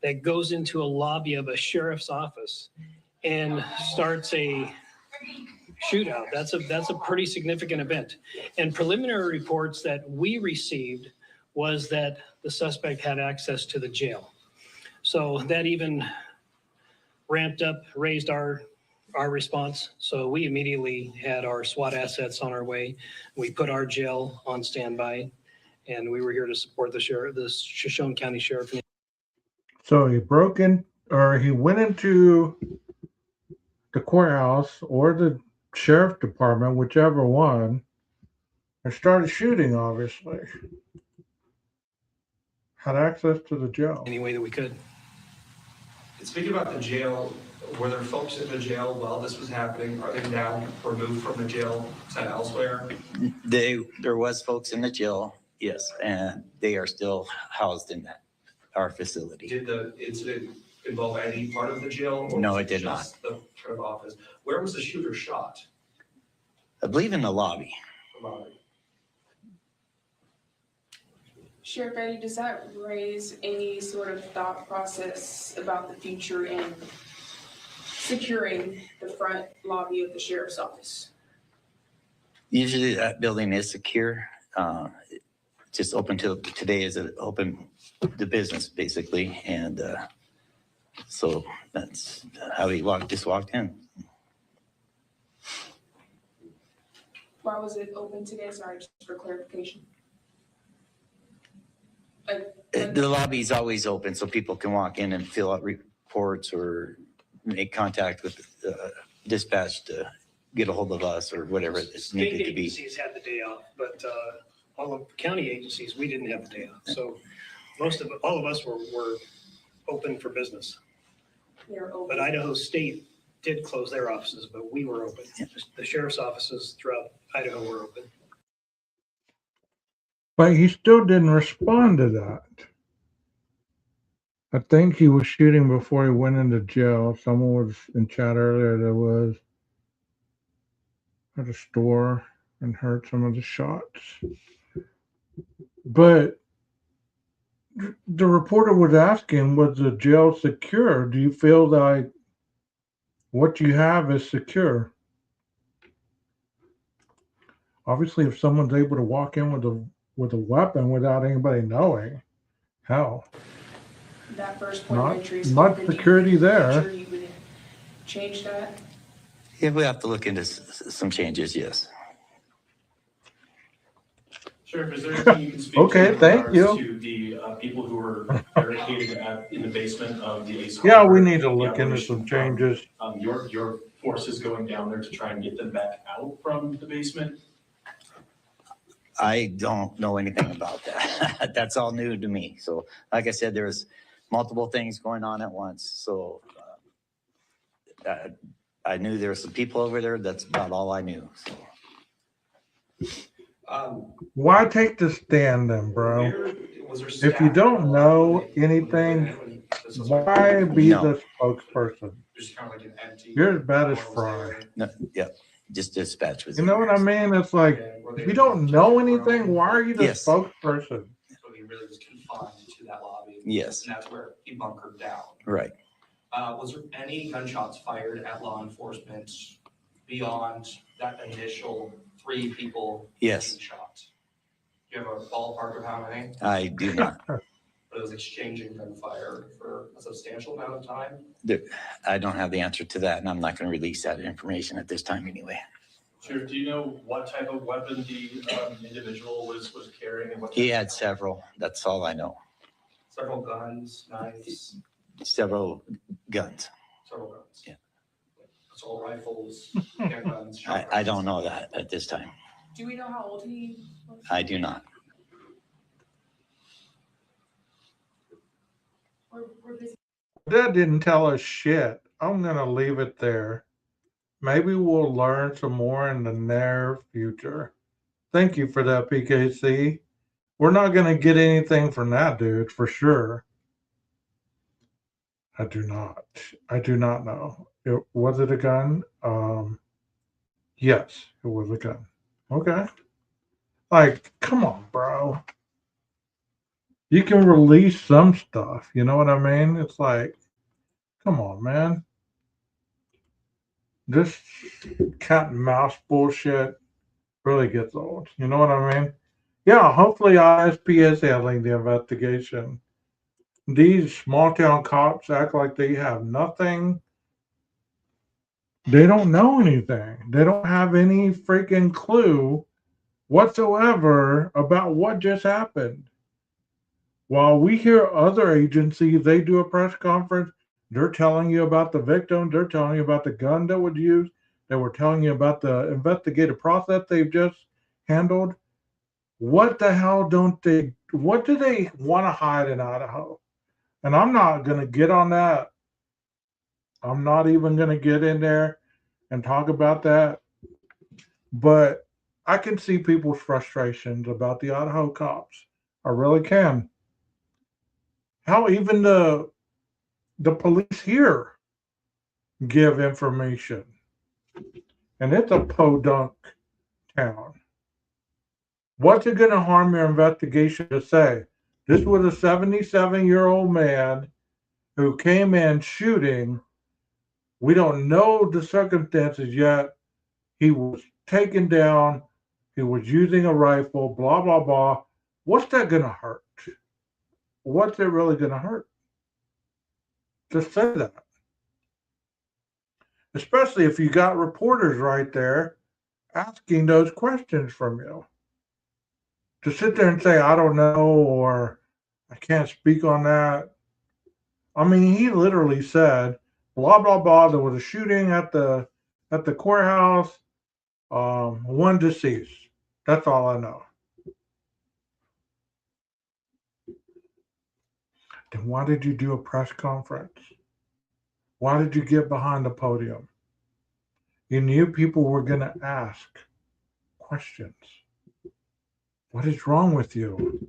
that goes into a lobby of a sheriff's office and starts a shootout, that's a pretty significant event. And preliminary reports that we received was that the suspect had access to the jail. So that even ramped up, raised our response. So we immediately had our SWAT assets on our way. We put our jail on standby, and we were here to support the Shoshone County Sheriff. So he broke in, or he went into the courthouse or the sheriff department, whichever one, and started shooting, obviously. Had access to the jail. Any way that we could. Speaking about the jail, were there folks in the jail while this was happening? Are they now removed from the jail, sent elsewhere? There was folks in the jail, yes, and they are still housed in our facility. Did the incident involve any part of the jail? Or No, was it did just the front office? Where was the shooter shot? I believe in the lobby. The lobby. Sheriff Eddie, does that raise any sort of thought process about the future in securing the front lobby of the sheriff's office? Usually that building is secure. Just open till today is open to business basically. And so that's how he just walked in. Why was it open today? Sorry, just for clarification. The lobby is always open so people can walk in and fill out reports or make contact with dispatch to get a hold of us or whatever it's needed to be. State agencies had the day off, but all of the county agencies, we didn't have the day off. So all of us were open for business. But Idaho State did close their offices, but we were open. The sheriff's offices throughout Idaho were open. But he still didn't respond to that. I think he was shooting before he went into jail. Someone was in chat earlier that was at a store and heard some of the shots. But the reporter was asking, was the jail secure? Do you feel like what you have is secure? Obviously, if someone's able to walk in with a weapon without anybody knowing, hell, That first point of entry is not open. security there. Sure you would change that? Yeah, we have to look into some changes, yes. Sheriff, is there anything you can speak Okay, to in thank regards you. to the people who were barricaded in the basement of the Ace Yeah, we Hardware? need to The look into operation some from, changes. your forces going down there to try and get them back out from the basement? I don't know anything about that. That's all new to me. So like I said, there's multiple things going on at once. So I knew there were some people over there. That's about all I knew. So. Why take the stand then, bro? If you don't know anything, why be the spokesperson? Just kind of like an empty. You're as bad as Fry. No, yeah, just dispatch was. You know what I mean? It's like, if you don't know anything, why are you the Yes. spokesperson? So he really was confined to that lobby. Yes. And that's where he bunkered down. Right. Was there any gunshots fired at law enforcement beyond that initial 3 people? Yes. being shot? Do you have a ballpark of how many? I do not. But it was exchanging gunfire for a substantial amount of time? I don't have the answer to that, and I'm not going to release that information at this time anyway. Sheriff, do you know what type of weapon the individual was carrying? And what He had several. That's all I know. Several guns, knives, Several guns. several guns. Yeah. Assault rifles, handguns. I don't know that at this time. Do we know how old he was? I do not. We're busy. That didn't tell us shit. I'm going to leave it there. Maybe we'll learn some more in the near future. Thank you for that, PKC. We're not going to get anything from that dude, for sure. I do not know. Was it a gun? Yes, it was a gun. Okay. Like, come on, bro. You can release some stuff. You know what I mean? It's like, come on, man. This cat and mouse bullshit really gets old. You know what I mean? Yeah, hopefully ISP is handling the investigation. These small town cops act like they have nothing. They don't know anything. They don't have any freaking clue whatsoever about what just happened. While we hear other agencies, they do a press conference, they're telling you about the victim, they're telling you about the gun that was used, they were telling you about the investigative process they've just handled. What the hell what do they want to hide in Idaho? And I'm not going to get on that. I'm not even going to get in there and talk about that. But I can see people's frustrations about the Idaho cops. I really can. How even the police here give information. And it's a podunk town. What's it going to harm your investigation to say? This was a 77-year-old man who came in shooting. We don't know the circumstances yet. He was taken down. He was using a rifle, blah, blah, blah. What's that going to hurt? What's it really going to hurt? Just say that. Especially if you got reporters right there asking those questions from you. To sit there and say, I don't know, or I can't speak on that. I mean, he literally said, blah, blah, blah. There was a shooting at the courthouse. 1 deceased. That's all I know. Then why did you do a press conference? Why did you get behind the podium? You knew people were going to ask questions. What is wrong with you?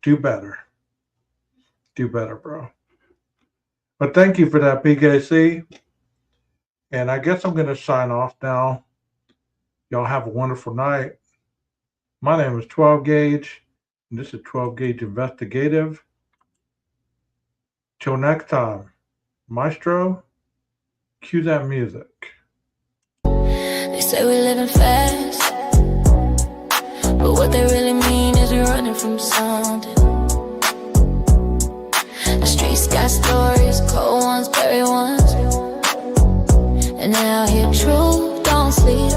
Do better. Do better, bro. But thank you for that, PKC. And I guess I'm going to sign off now. Y'all have a wonderful night. My name is 12 Gauge, and this is 12 Gauge Investigative. Till next time, Maestro, cue that music. They say we living fast, but what they really mean is we're running from something. The streets got stories, cold ones, berry ones, and now here truth don't sleep.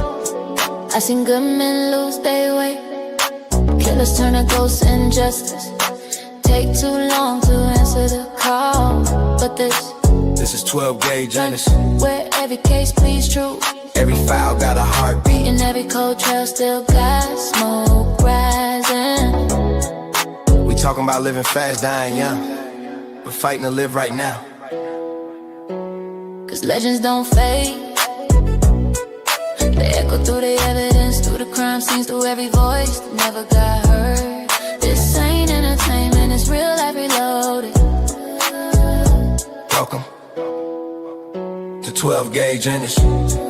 I seen good men lose their way, Killers turn to ghosts in justice. Take too long to answer the call. But this is 12 gauge honest. Where every case please true. Every file got a heartbeat. And every cold trail still got smoke rising. We talking about living fast, dying young, but fighting to live right now. Cause legends don't fade. They echo through the evidence, through the crime scenes, through every voice that never got heard. This ain't entertainment, it's real life reloaded. Welcome to 12 gauge honest.